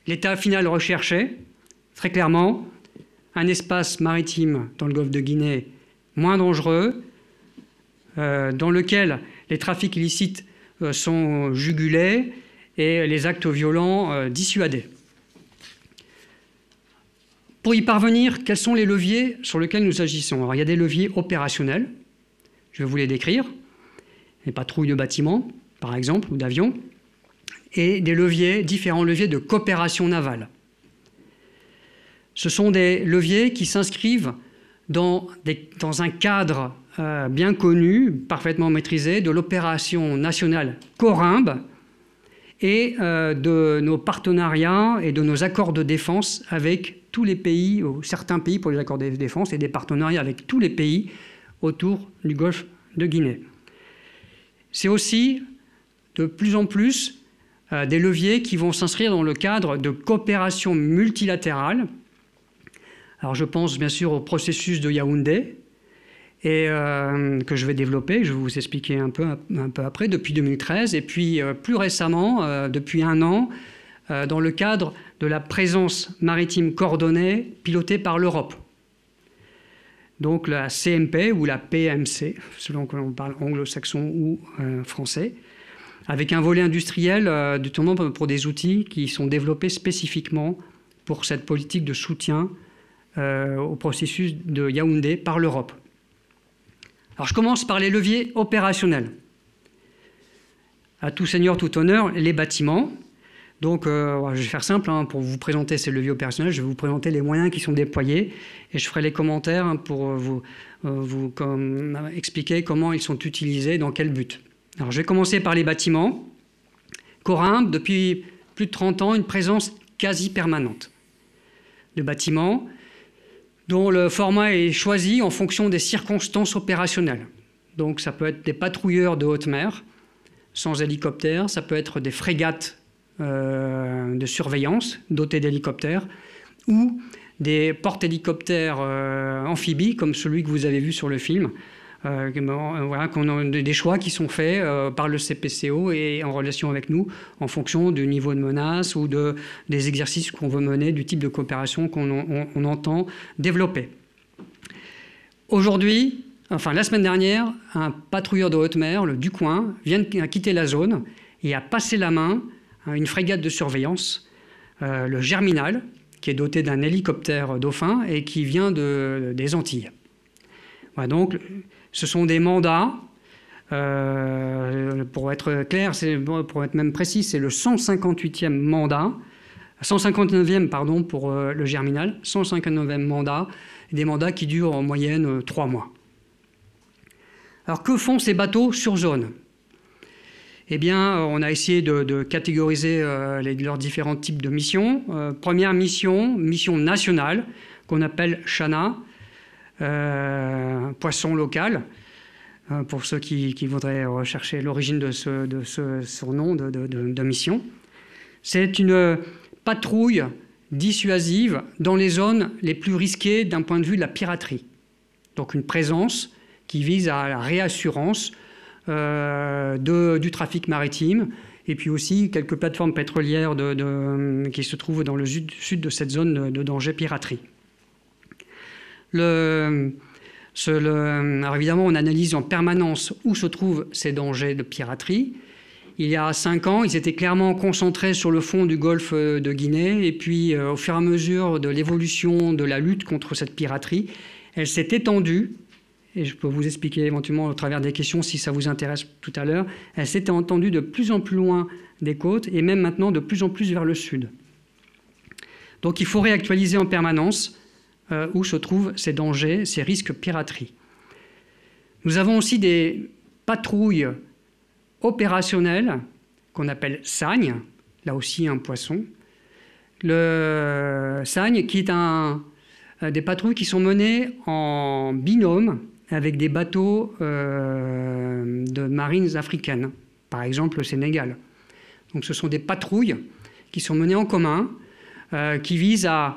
L'état final recherché, très clairement, un espace maritime dans le golfe de Guinée moins dangereux, dans lequel les trafics illicites sont jugulés et les actes violents dissuadés. Pour y parvenir, quels sont les leviers sur lesquels nous agissons? Alors, il y a des leviers opérationnels, je vais vous les décrire, les patrouilles de bâtiments, par exemple, ou d'avions, et différents leviers de coopération navale. Ce sont des leviers qui s'inscrivent dans un cadre bien connu, parfaitement maîtrisé, de l'opération nationale Corimbe et de nos partenariats et de nos accords de défense avec tous les pays, ou certains pays pour les accords de défense, et des partenariats avec tous les pays autour du golfe de Guinée. C'est aussi de plus en plus des leviers qui vont s'inscrire dans le cadre de coopération multilatérale. Alors je pense bien sûr au processus de Yaoundé, et que je vais développer, je vais vous expliquer un peu après, depuis 2013, et puis plus récemment, depuis 1 an, dans le cadre de la présence maritime coordonnée pilotée par l'Europe. Donc la CMP ou la PMC, selon que l'on parle anglo-saxon ou français, avec un volet industriel notamment pour des outils qui sont développés spécifiquement pour cette politique de soutien au processus de Yaoundé par l'Europe. Alors je commence par les leviers opérationnels. À tout seigneur, tout honneur, les bâtiments. Donc je vais faire simple, hein, pour vous présenter ces leviers opérationnels, je vais vous présenter les moyens qui sont déployés et je ferai les commentaires, hein, pour vous expliquer comment ils sont utilisés, dans quel but. Alors je vais commencer par les bâtiments. Corymbe, depuis plus de 30 ans, une présence quasi permanente de bâtiments dont le format est choisi en fonction des circonstances opérationnelles. Donc ça peut être des patrouilleurs de haute mer sans hélicoptère, ça peut être des frégates de surveillance dotées d'hélicoptères ou des porte-hélicoptères amphibies comme celui que vous avez vu sur le film. Voilà, des choix qui sont faits par le CPCO et en relation avec nous en fonction du niveau de menace ou des exercices qu'on veut mener, du type de coopération qu'on entend développer. Aujourd'hui, enfin la semaine dernière, un patrouilleur de haute mer, le Ducoing, vient de quitter la zone et a passé la main à une frégate de surveillance, le Germinal, qui est doté d'un hélicoptère Dauphin et qui vient des Antilles. Voilà, donc, ce sont des mandats, pour être clair, pour être même précis, c'est le 158e mandat, 159e pardon, pour le Germinal, 159e mandat, des mandats qui durent en moyenne 3 mois. Alors que font ces bateaux sur zone? Eh bien, on a essayé de catégoriser leurs différents types de missions. Première mission, mission nationale, qu'on appelle Chana, poisson local, pour ceux qui voudraient rechercher l'origine de ce surnom de mission. C'est une patrouille dissuasive dans les zones les plus risquées d'un point de vue de la piraterie. Donc une présence qui vise à la réassurance du trafic maritime et puis aussi quelques plateformes pétrolières qui se trouvent dans le sud de cette zone de danger piraterie. Alors évidemment, on analyse en permanence où se trouvent ces dangers de piraterie. Il y a 5 ans, ils étaient clairement concentrés sur le fond du golfe de Guinée. Et puis, au fur et à mesure de l'évolution de la lutte contre cette piraterie, elle s'est étendue. Et je peux vous expliquer éventuellement au travers des questions si ça vous intéresse tout à l'heure. Elle s'est étendue de plus en plus loin des côtes et même maintenant de plus en plus vers le sud. Donc, il faut réactualiser en permanence où se trouvent ces dangers, ces risques piraterie. Nous avons aussi des patrouilles opérationnelles qu'on appelle SAGN, là aussi un poisson. Le SAGN qui est des patrouilles qui sont menées en binôme avec des bateaux de marines africaines, par exemple le Sénégal. Donc ce sont des patrouilles qui sont menées en commun, qui visent à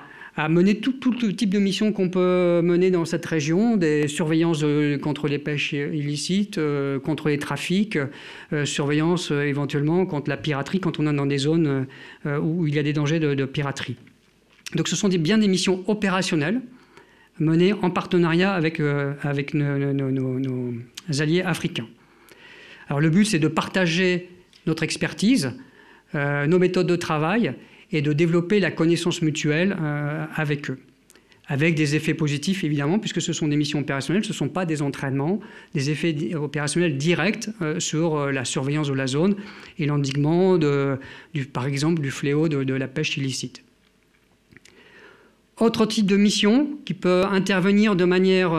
mener tout le type de missions qu'on peut mener dans cette région, des surveillances contre les pêches illicites, contre les trafics, surveillance éventuellement contre la piraterie quand on est dans des zones où il y a des dangers de piraterie. Donc ce sont bien des missions opérationnelles menées en partenariat avec nos alliés africains. Alors le but, c'est de partager notre expertise, nos méthodes de travail, et de développer la connaissance mutuelle avec eux, avec des effets positifs évidemment, puisque ce sont des missions opérationnelles, ce ne sont pas des entraînements, des effets opérationnels directs sur la surveillance de la zone et l'endiguement, par exemple, du fléau de la pêche illicite. Autre type de mission qui peut intervenir de manière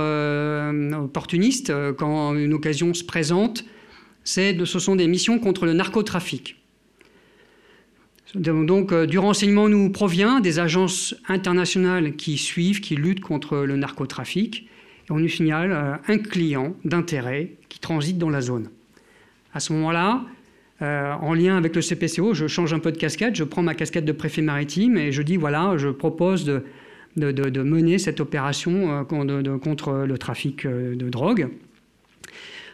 opportuniste quand une occasion se présente, ce sont des missions contre le narcotrafic. Donc, du renseignement nous provient des agences internationales qui suivent, qui luttent contre le narcotrafic. Et on nous signale un client d'intérêt qui transite dans la zone. À ce moment-là, en lien avec le CPCO, je change un peu de casquette, je prends ma casquette de préfet maritime et je dis voilà, je propose de mener cette opération contre le trafic de drogue.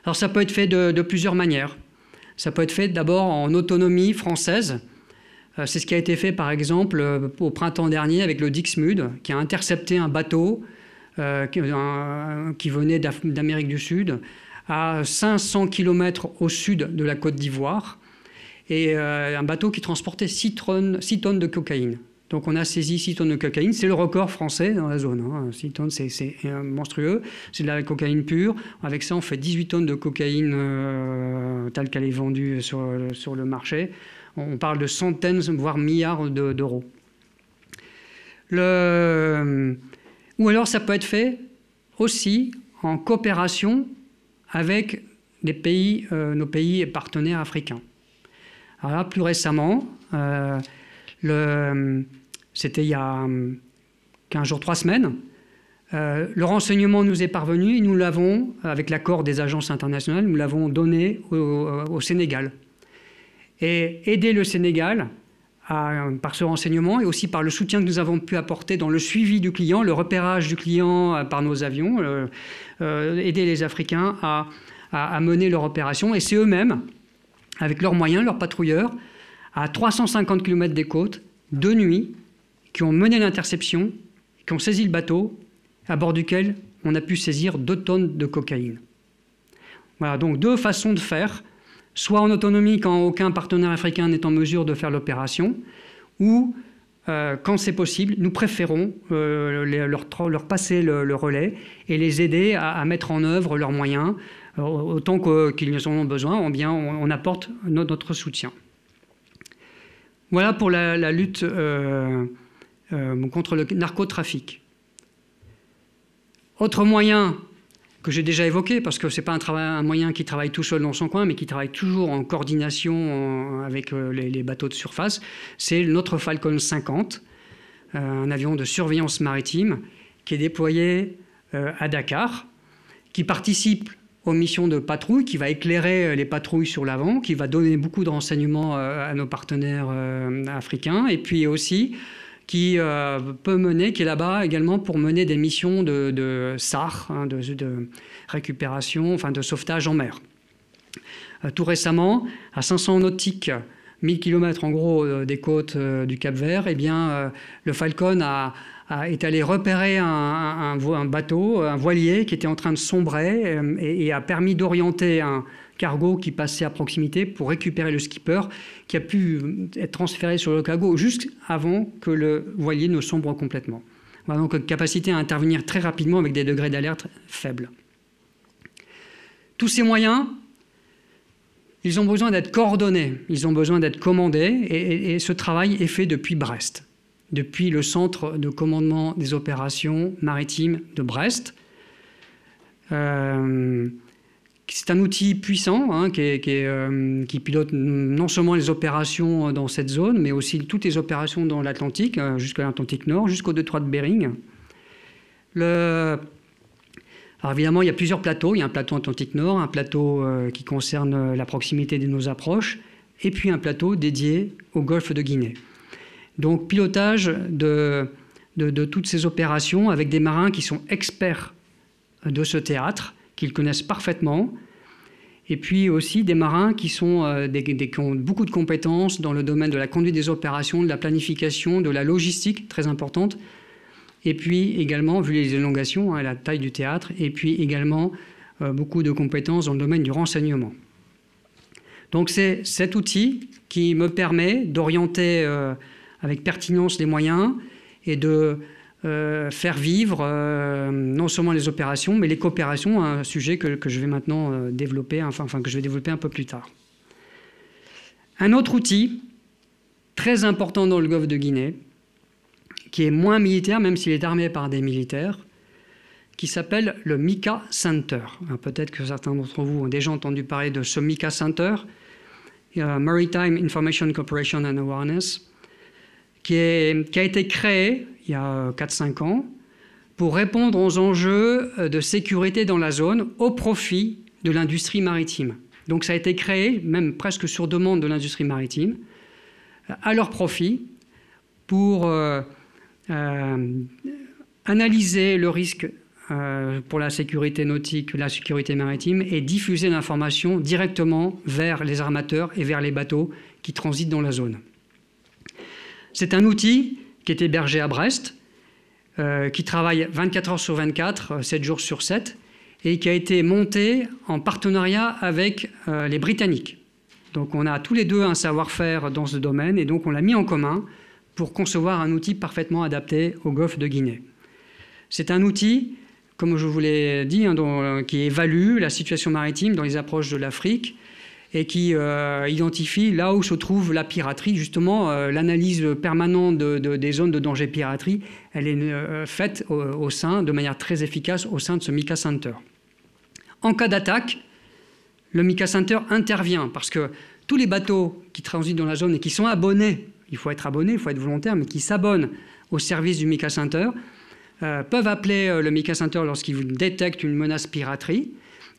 Alors ça peut être fait de plusieurs manières. Ça peut être fait d'abord en autonomie française. C'est ce qui a été fait, par exemple, au printemps dernier avec le Dixmude, qui a intercepté un bateau qui venait d'Amérique du Sud à 500 km au sud de la Côte d'Ivoire, et un bateau qui transportait 6 tonnes de cocaïne. Donc on a saisi 6 tonnes de cocaïne. C'est le record français dans la zone. 6 tonnes, c'est monstrueux. C'est de la cocaïne pure. Avec ça, on fait 18 tonnes de cocaïne telle qu'elle est vendue sur le marché. On parle de centaines, voire milliards d'euros. Ou alors ça peut être fait aussi en coopération avec nos pays partenaires africains. Alors là, plus récemment, c'était il y a 15 jours, 3 semaines, le renseignement nous est parvenu et nous l'avons, avec l'accord des agences internationales, nous l'avons donné au Sénégal. Et aider le Sénégal par ce renseignement et aussi par le soutien que nous avons pu apporter dans le suivi du client, le repérage du client par nos avions, aider les Africains à mener leur opération. Et c'est eux-mêmes, avec leurs moyens, leurs patrouilleurs, à 350 km des côtes, de nuit, qui ont mené l'interception, qui ont saisi le bateau, à bord duquel on a pu saisir 2 tonnes de cocaïne. Voilà, donc 2 façons de faire, soit en autonomie quand aucun partenaire africain n'est en mesure de faire l'opération, ou quand c'est possible, nous préférons leur passer le relais et les aider à mettre en œuvre leurs moyens, autant qu'ils en ont besoin, bien on apporte notre soutien. Voilà pour la lutte contre le narcotrafic. Autre moyen que j'ai déjà évoqué, parce que ce n'est pas un moyen qui travaille tout seul dans son coin, mais qui travaille toujours en coordination avec les bateaux de surface, c'est notre Falcon 50, un avion de surveillance maritime qui est déployé à Dakar, qui participe aux missions de patrouille, qui va éclairer les patrouilles sur l'avant, qui va donner beaucoup de renseignements à nos partenaires africains, et puis aussi qui peut mener, qui est là-bas également pour mener des missions de SAR, de récupération, enfin de sauvetage en mer. Tout récemment, à 500 nautiques, 1000 km en gros des côtes du Cap-Vert, eh bien, le Falcon est allé repérer un bateau, un voilier qui était en train de sombrer et a permis d'orienter un cargo qui passait à proximité pour récupérer le skipper qui a pu être transféré sur le cargo juste avant que le voilier ne sombre complètement. Voilà donc une capacité à intervenir très rapidement avec des degrés d'alerte faibles. Tous ces moyens, ils ont besoin d'être coordonnés, ils ont besoin d'être commandés et ce travail est fait depuis Brest, depuis le centre de commandement des opérations maritimes de Brest. C'est un outil puissant qui pilote non seulement les opérations dans cette zone, mais aussi toutes les opérations dans l'Atlantique, jusqu'à l'Atlantique Nord, jusqu'au détroit de Bering. Alors évidemment, il y a plusieurs plateaux. Il y a un plateau Atlantique Nord, un plateau qui concerne la proximité de nos approches, et puis un plateau dédié au golfe de Guinée. Donc pilotage de toutes ces opérations avec des marins qui sont experts de ce théâtre, qu'ils connaissent parfaitement, et puis aussi des marins qui ont beaucoup de compétences dans le domaine de la conduite des opérations, de la planification, de la logistique, très importante, et puis également, vu les élongations, la taille du théâtre, et puis également beaucoup de compétences dans le domaine du renseignement. Donc c'est cet outil qui me permet d'orienter avec pertinence les moyens et de faire vivre non seulement les opérations, mais les coopérations, un sujet que je vais maintenant développer, que je vais développer un peu plus tard. Un autre outil très important dans le golfe de Guinée, qui est moins militaire, même s'il est armé par des militaires, qui s'appelle le MICA Center. Peut-être que certains d'entre vous ont déjà entendu parler de ce MICA Center, Maritime Information Cooperation and Awareness, qui a été créé il y a 4-5 ans pour répondre aux enjeux de sécurité dans la zone au profit de l'industrie maritime. Donc ça a été créé, même presque sur demande de l'industrie maritime, à leur profit pour analyser le risque pour la sécurité nautique, la sécurité maritime et diffuser l'information directement vers les armateurs et vers les bateaux qui transitent dans la zone. C'est un outil qui est hébergé à Brest, qui travaille 24 heures sur 24, 7 jours sur 7, et qui a été monté en partenariat avec les Britanniques. Donc on a tous les deux un savoir-faire dans ce domaine, et donc on l'a mis en commun pour concevoir un outil parfaitement adapté au golfe de Guinée. C'est un outil, comme je vous l'ai dit, qui évalue la situation maritime dans les approches de l'Afrique et qui identifie là où se trouve la piraterie. Justement, l'analyse permanente des zones de danger piraterie, elle est faite de manière très efficace au sein de ce MICA Center. En cas d'attaque, le MICA Center intervient parce que tous les bateaux qui transitent dans la zone et qui sont abonnés, il faut être abonné, il faut être volontaire, mais qui s'abonnent au service du MICA Center, peuvent appeler le MICA Center lorsqu'ils détectent une menace piraterie.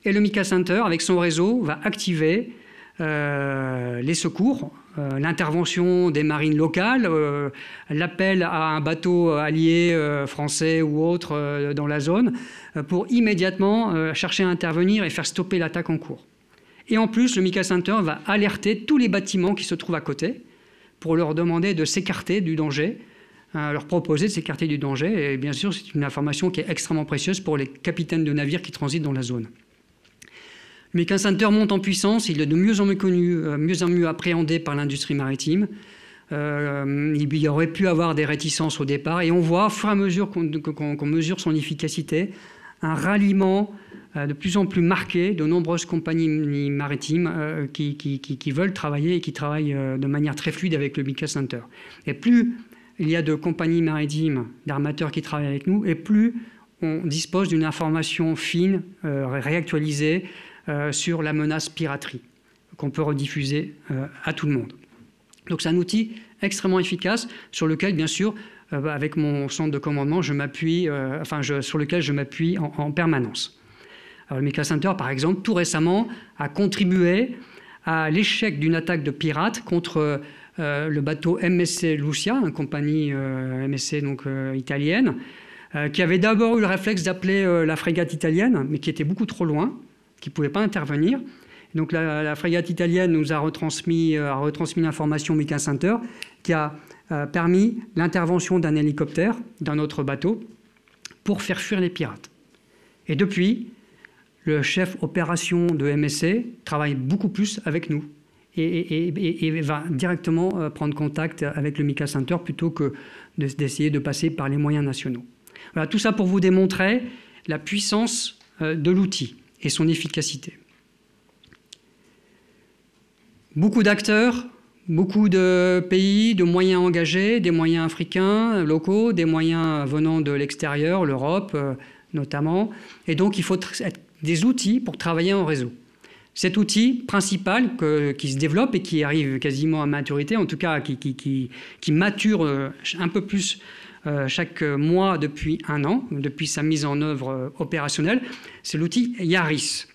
Et le MICA Center, avec son réseau, va activer les secours, l'intervention des marines locales, l'appel à un bateau allié français ou autre dans la zone pour immédiatement chercher à intervenir et faire stopper l'attaque en cours. Et en plus, le MICA Center va alerter tous les bâtiments qui se trouvent à côté pour leur demander de s'écarter du danger, leur proposer de s'écarter du danger. Et bien sûr, c'est une information qui est extrêmement précieuse pour les capitaines de navires qui transitent dans la zone. Le MICA Center monte en puissance, il est de mieux en mieux connu, mieux en mieux appréhendé par l'industrie maritime. Il y aurait pu avoir des réticences au départ, et on voit, au fur et à mesure qu'on mesure son efficacité, un ralliement de plus en plus marqué de nombreuses compagnies maritimes qui veulent travailler et qui travaillent de manière très fluide avec le MICA Center. Et plus il y a de compagnies maritimes, d'armateurs qui travaillent avec nous, et plus on dispose d'une information fine, réactualisée, sur la menace piraterie, qu'on peut rediffuser à tout le monde. Donc c'est un outil extrêmement efficace sur lequel, bien sûr, avec mon centre de commandement, sur lequel je m'appuie en permanence. Alors, le MICA Center, par exemple, tout récemment, a contribué à l'échec d'une attaque de pirates contre le bateau MSC Lucia, une compagnie MSC donc, italienne, qui avait d'abord eu le réflexe d'appeler la frégate italienne, mais qui était beaucoup trop loin, qui ne pouvait pas intervenir. Donc la frégate italienne nous a retransmis l'information MICA Center, qui a permis l'intervention d'un hélicoptère, d'un autre bateau, pour faire fuir les pirates. Et depuis, le chef opération de MSC travaille beaucoup plus avec nous et va directement prendre contact avec le MICA Center plutôt que d'essayer de passer par les moyens nationaux. Voilà, tout ça pour vous démontrer la puissance de l'outil et son efficacité. Beaucoup d'acteurs, beaucoup de pays, de moyens engagés, des moyens africains, locaux, des moyens venant de l'extérieur, l'Europe notamment. Et donc, il faut des outils pour travailler en réseau. Cet outil principal qui se développe et qui arrive quasiment à maturité, en tout cas qui mature un peu plus chaque mois depuis un an, depuis sa mise en œuvre opérationnelle, c'est l'outil YARIS.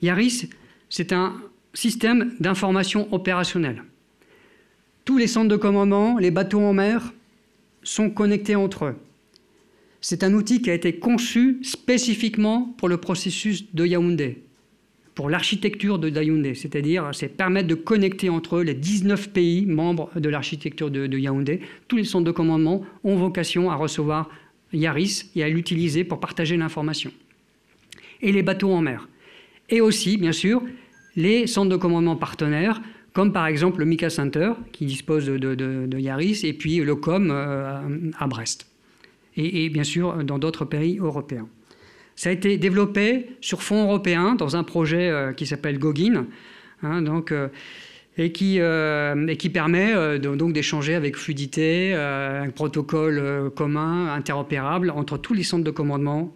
YARIS, c'est un système d'information opérationnelle. Tous les centres de commandement, les bateaux en mer, sont connectés entre eux. C'est un outil qui a été conçu spécifiquement pour le processus de Yaoundé, pour l'architecture de Yaoundé, c'est-à-dire c'est permettre de connecter entre eux les 19 pays membres de l'architecture de Yaoundé. Tous les centres de commandement ont vocation à recevoir YARIS et à l'utiliser pour partager l'information. Et les bateaux en mer. Et aussi, bien sûr, les centres de commandement partenaires, comme par exemple le MICA Center, qui dispose de YARIS, et puis le COM à Brest. Et bien sûr, dans d'autres pays européens. Ça a été développé sur fonds européens dans un projet qui s'appelle GOGIN, et qui permet donc d'échanger avec fluidité un protocole commun, interopérable, entre tous les centres de commandement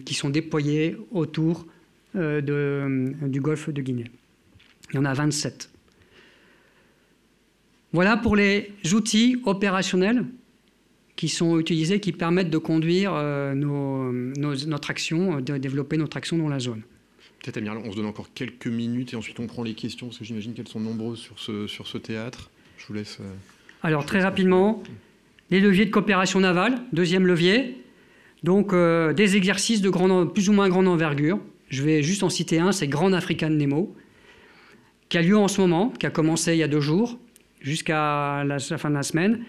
qui sont déployés autour du golfe de Guinée. Il y en a 27. Voilà pour les outils opérationnels qui sont utilisés, qui permettent de conduire notre action, de développer notre action dans la zone. Peut-être, Amiral, on se donne encore quelques minutes et ensuite on prend les questions, parce que j'imagine qu'elles sont nombreuses sur ce théâtre. Je vous laisse... Alors, très rapidement, les leviers de coopération navale, deuxième levier. Donc, des exercices de plus ou moins grande envergure. Je vais juste en citer un, c'est Grand African Nemo, qui a lieu en ce moment, qui a commencé il y a 2 jours, jusqu'à la fin de la semaine.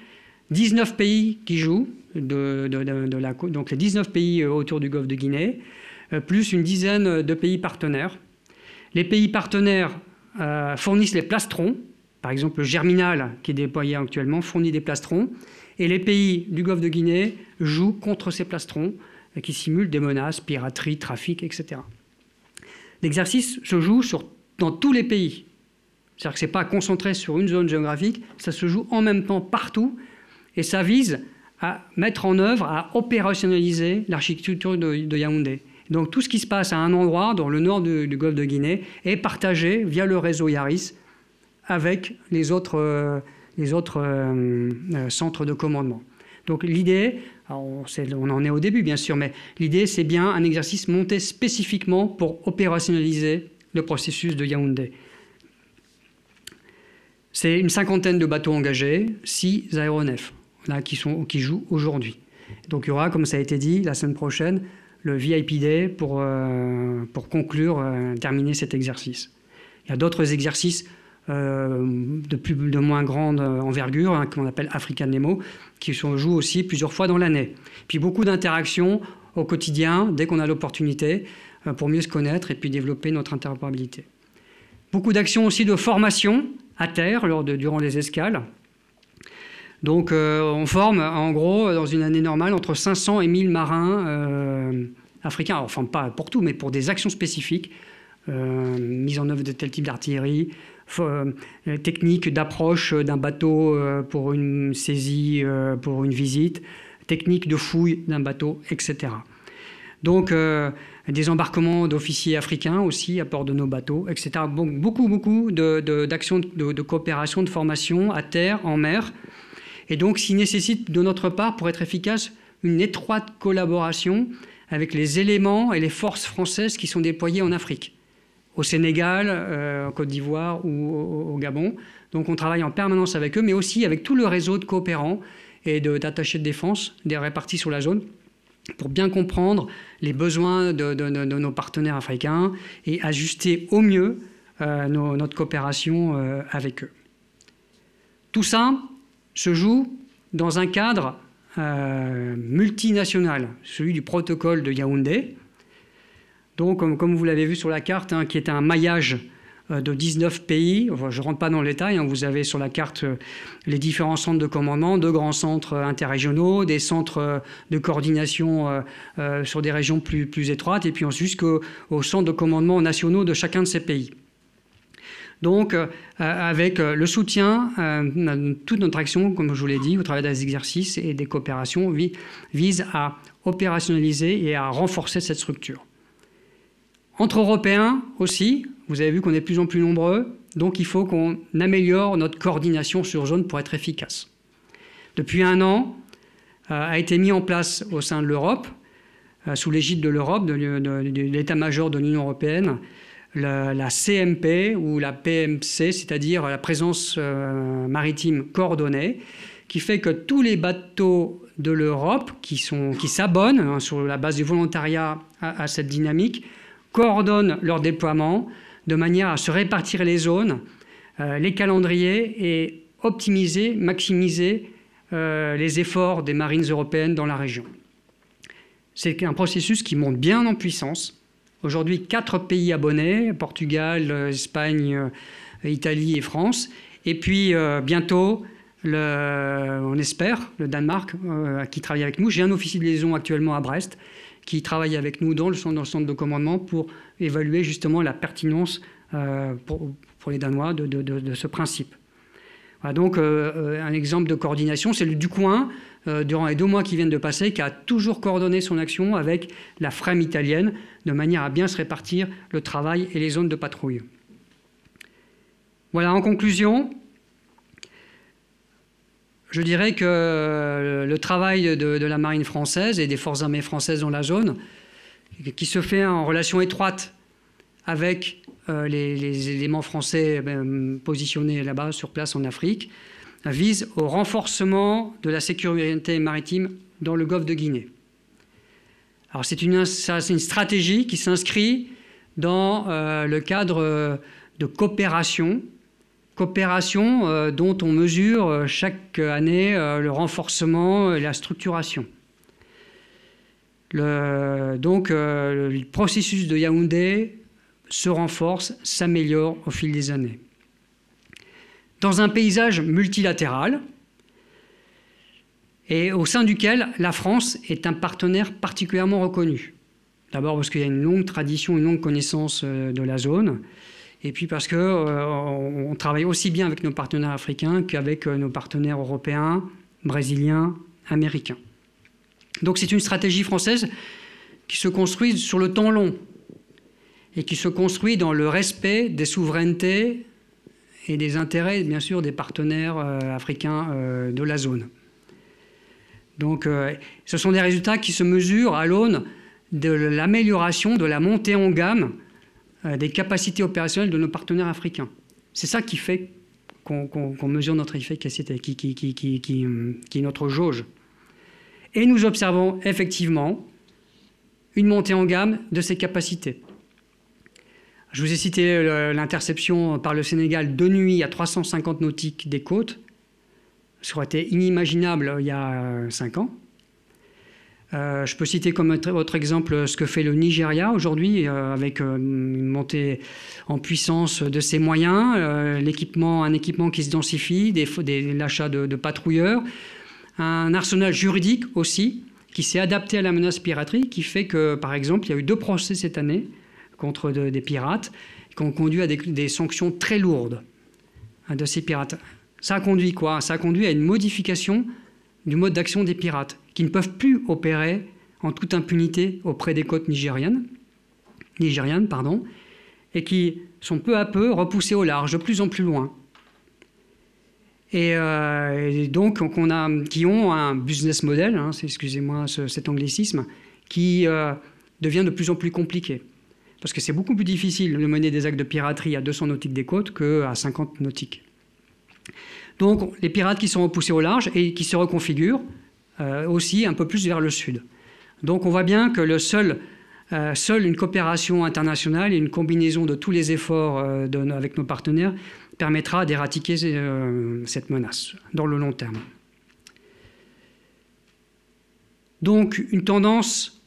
19 pays qui jouent, donc les 19 pays autour du golfe de Guinée, plus une dizaine de pays partenaires. Les pays partenaires fournissent les plastrons Par exemple, le Germinal, qui est déployé actuellement, fournit des plastrons. Et les pays du Golfe de Guinée jouent contre ces plastrons qui simulent des menaces, piraterie, trafic, etc. L'exercice se joue dans tous les pays. C'est-à-dire que ce n'est pas concentré sur une zone géographique, ça se joue en même temps partout. Et ça vise à mettre en œuvre, à opérationnaliser l'architecture de Yaoundé. Donc tout ce qui se passe à un endroit, dans le nord du Golfe de Guinée, est partagé via le réseau Yaris avec les autres centres de commandement. Donc l'idée, on en est au début bien sûr, mais l'idée c'est bien un exercice monté spécifiquement pour opérationnaliser le processus de Yaoundé. C'est une 50aine de bateaux engagés, 6 aéronefs là, qui jouent aujourd'hui. Donc il y aura, comme ça a été dit, la semaine prochaine, le VIP Day pour conclure, terminer cet exercice. Il y a d'autres exercices de moins grande envergure, qu'on appelle African Nemo, qui se jouent aussi plusieurs fois dans l'année. Puis beaucoup d'interactions au quotidien, dès qu'on a l'opportunité, pour mieux se connaître et puis développer notre interopérabilité. Beaucoup d'actions aussi de formation à terre durant les escales. Donc on forme en gros dans une année normale entre 500 et 1000 marins africains. Alors, enfin pas pour tout, mais pour des actions spécifiques, mise en œuvre de tel type d'artillerie, technique d'approche d'un bateau pour une saisie, pour une visite, technique de fouille d'un bateau, etc. Donc des embarquements d'officiers africains aussi à bord de nos bateaux, etc. Donc, beaucoup d'actions de coopération, de formation à terre, en mer. Et donc, s'il nécessite de notre part, pour être efficace, une étroite collaboration avec les éléments et les forces françaises qui sont déployées en Afrique, au Sénégal, en Côte d'Ivoire ou au Gabon. Donc, on travaille en permanence avec eux, mais aussi avec tout le réseau de coopérants et d'attachés de défense répartis sur la zone, pour bien comprendre les besoins de nos partenaires africains et ajuster au mieux notre coopération avec eux. Tout ça se joue dans un cadre multinational, celui du protocole de Yaoundé. Donc, comme vous l'avez vu sur la carte, qui est un maillage de 19 pays. Enfin, je ne rentre pas dans le détail. Vous avez sur la carte les différents centres de commandement, 2 grands centres interrégionaux, des centres de coordination sur des régions plus étroites, et puis ensuite jusqu'aux centres de commandement nationaux de chacun de ces pays. Donc, avec le soutien, toute notre action, comme je vous l'ai dit, au travers des exercices et des coopérations, vise à opérationnaliser et à renforcer cette structure. Entre Européens aussi, vous avez vu qu'on est de plus en plus nombreux, donc il faut qu'on améliore notre coordination sur zone pour être efficace. Depuis 1 an, a été mis en place au sein de l'Europe, sous l'égide de l'Europe, de l'état-major de l'Union européenne, la CMP ou la PMC, c'est-à-dire la présence maritime coordonnée, qui fait que tous les bateaux de l'Europe qui s'abonnent sur la base du volontariat à cette dynamique, coordonnent leur déploiement de manière à se répartir les zones, les calendriers et optimiser, maximiser les efforts des marines européennes dans la région. C'est un processus qui monte bien en puissance. Aujourd'hui, 4 pays abonnés, Portugal, Espagne, Italie et France. Et puis bientôt, on espère, le Danemark qui travaille avec nous. J'ai un officier de liaison actuellement à Brest qui travaille avec nous dans le centre de commandement pour évaluer justement la pertinence pour les Danois de ce principe. Voilà donc un exemple de coordination, c'est le Ducoin, durant les 2 mois qui viennent de passer, qui a toujours coordonné son action avec la FREMM italienne, de manière à bien se répartir le travail et les zones de patrouille. Voilà, en conclusion, je dirais que le travail de la marine française et des forces armées françaises dans la zone, qui se fait en relation étroite avec les éléments français positionnés là-bas, sur place en Afrique, vise au renforcement de la sécurité maritime dans le golfe de Guinée. Alors c'est une stratégie qui s'inscrit dans le cadre de coopération dont on mesure chaque année le renforcement et la structuration. Donc le processus de Yaoundé se renforce, s'améliore au fil des années. dans un paysage multilatéral et au sein duquel la France est un partenaire particulièrement reconnu. D'abord parce qu'il y a une longue tradition, une longue connaissance de la zone, et puis parce qu'on travaille aussi bien avec nos partenaires africains qu'avec nos partenaires européens, brésiliens, américains. Donc c'est une stratégie française qui se construit sur le temps long et qui se construit dans le respect des souverainetés et des intérêts, bien sûr, des partenaires africains de la zone. Donc ce sont des résultats qui se mesurent à l'aune de l'amélioration, de la montée en gamme des capacités opérationnelles de nos partenaires africains. C'est ça qui fait qu'on mesure notre efficacité, qui est notre jauge. Et nous observons effectivement une montée en gamme de ces capacités. Je vous ai cité l'interception par le Sénégal de nuit à 350 nautiques des côtes. Ça aurait été inimaginable il y a 5 ans. Je peux citer comme autre exemple ce que fait le Nigeria aujourd'hui avec une montée en puissance de ses moyens, un équipement qui se densifie, l'achat de patrouilleurs, un arsenal juridique aussi qui s'est adapté à la menace piraterie, qui fait que, par exemple, il y a eu 2 procès cette année contre des pirates qui ont conduit à des sanctions très lourdes de ces pirates. Ça a conduit quoi? Ça a conduit à une modification du mode d'action des pirates, qui ne peuvent plus opérer en toute impunité auprès des côtes nigérianes, et qui sont peu à peu repoussés au large, de plus en plus loin. Et donc, qui ont un business model, excusez-moi cet anglicisme, qui devient de plus en plus compliqué. Parce que c'est beaucoup plus difficile de mener des actes de piraterie à 200 nautiques des côtes qu'à 50 nautiques. Donc, les pirates qui sont repoussés au large et qui se reconfigurent aussi un peu plus vers le sud. Donc, on voit bien que seule une coopération internationale et une combinaison de tous les efforts avec nos partenaires permettra d'éradiquer cette menace dans le long terme. Donc, une tendance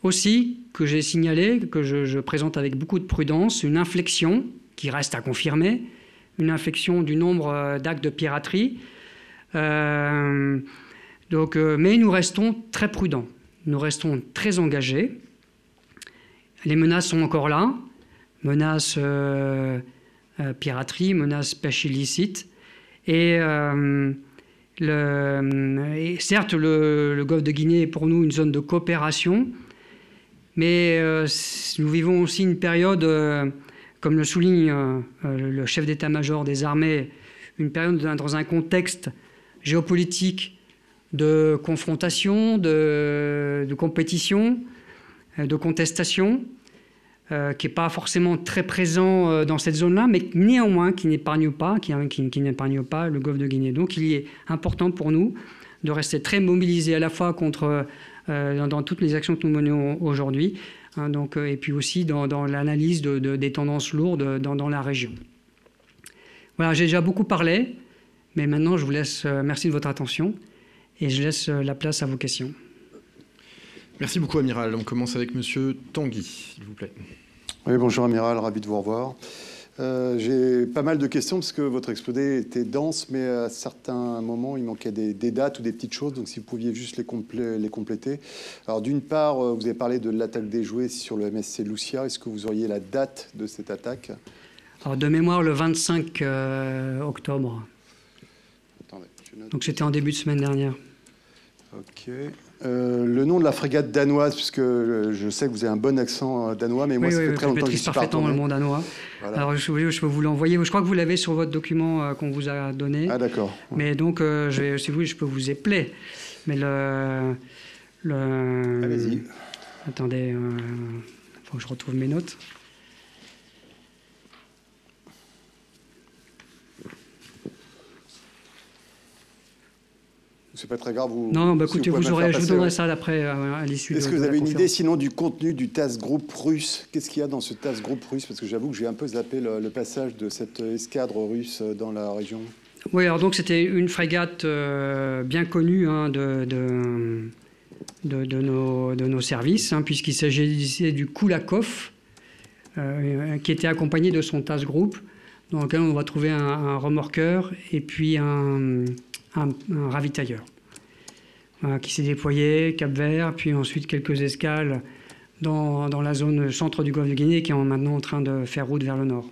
aussi que j'ai signalée, que je présente avec beaucoup de prudence, une inflexion qui reste à confirmer, une inflexion du nombre d'actes de piraterie. Mais nous restons très prudents, nous restons très engagés. Les menaces sont encore là, menaces piraterie, menaces pêche illicite. Et certes, le golfe de Guinée est pour nous une zone de coopération, mais nous vivons aussi une période... comme le souligne le chef d'état-major des armées, une période dans un contexte géopolitique de confrontation, de compétition, de contestation, qui n'est pas forcément très présent dans cette zone-là, mais néanmoins qui n'épargne pas le golfe de Guinée. Donc il est important pour nous de rester très mobilisés à la fois dans toutes les actions que nous menons aujourd'hui, et puis aussi dans l'analyse des tendances lourdes dans la région. Voilà, j'ai déjà beaucoup parlé, mais maintenant je vous laisse, merci de votre attention, et je laisse la place à vos questions. Merci beaucoup, Amiral. On commence avec Monsieur Tanguy, s'il vous plaît. Oui, bonjour, Amiral, ravi de vous revoir. J'ai pas mal de questions parce que votre exposé était dense, mais à certains moments, il manquait des dates ou des petites choses. Donc, si vous pouviez juste les compléter. Alors, d'une part, vous avez parlé de l'attaque déjouée sur le MSC Lucia. Est-ce que vous auriez la date de cette attaque? Alors, de mémoire, le 25 octobre. Attendez, donc, c'était en début de semaine dernière. OK. Le nom de la frégate danoise, puisque je sais que vous avez un bon accent danois, mais moi, ça fait très longtemps que je suis pas parfaitement le mot danois. Voilà. Alors, je peux vous l'envoyer. Je crois que vous l'avez sur votre document qu'on vous a donné. Ah, d'accord. Mais donc, si vous voulez, je peux vous épeler. Mais Allez-y. Attendez, il faut que je retrouve mes notes. C'est pas très grave. Non, bah, écoutez, je vous donnerai ça après, à l'issue de la conférence. Est-ce que vous avez une idée, sinon, du contenu du task group russe? Qu'est-ce qu'il y a dans ce task group russe? Parce que j'avoue que j'ai un peu zappé le passage de cette escadre russe dans la région. Oui, alors donc c'était une frégate bien connue de nos services, puisqu'il s'agissait du Koulakov, qui était accompagné de son task group dans lequel on va trouver un remorqueur et puis un ravitailleur qui s'est déployé, Cap-Vert, puis ensuite quelques escales dans la zone centre du golfe de Guinée qui est maintenant en train de faire route vers le nord.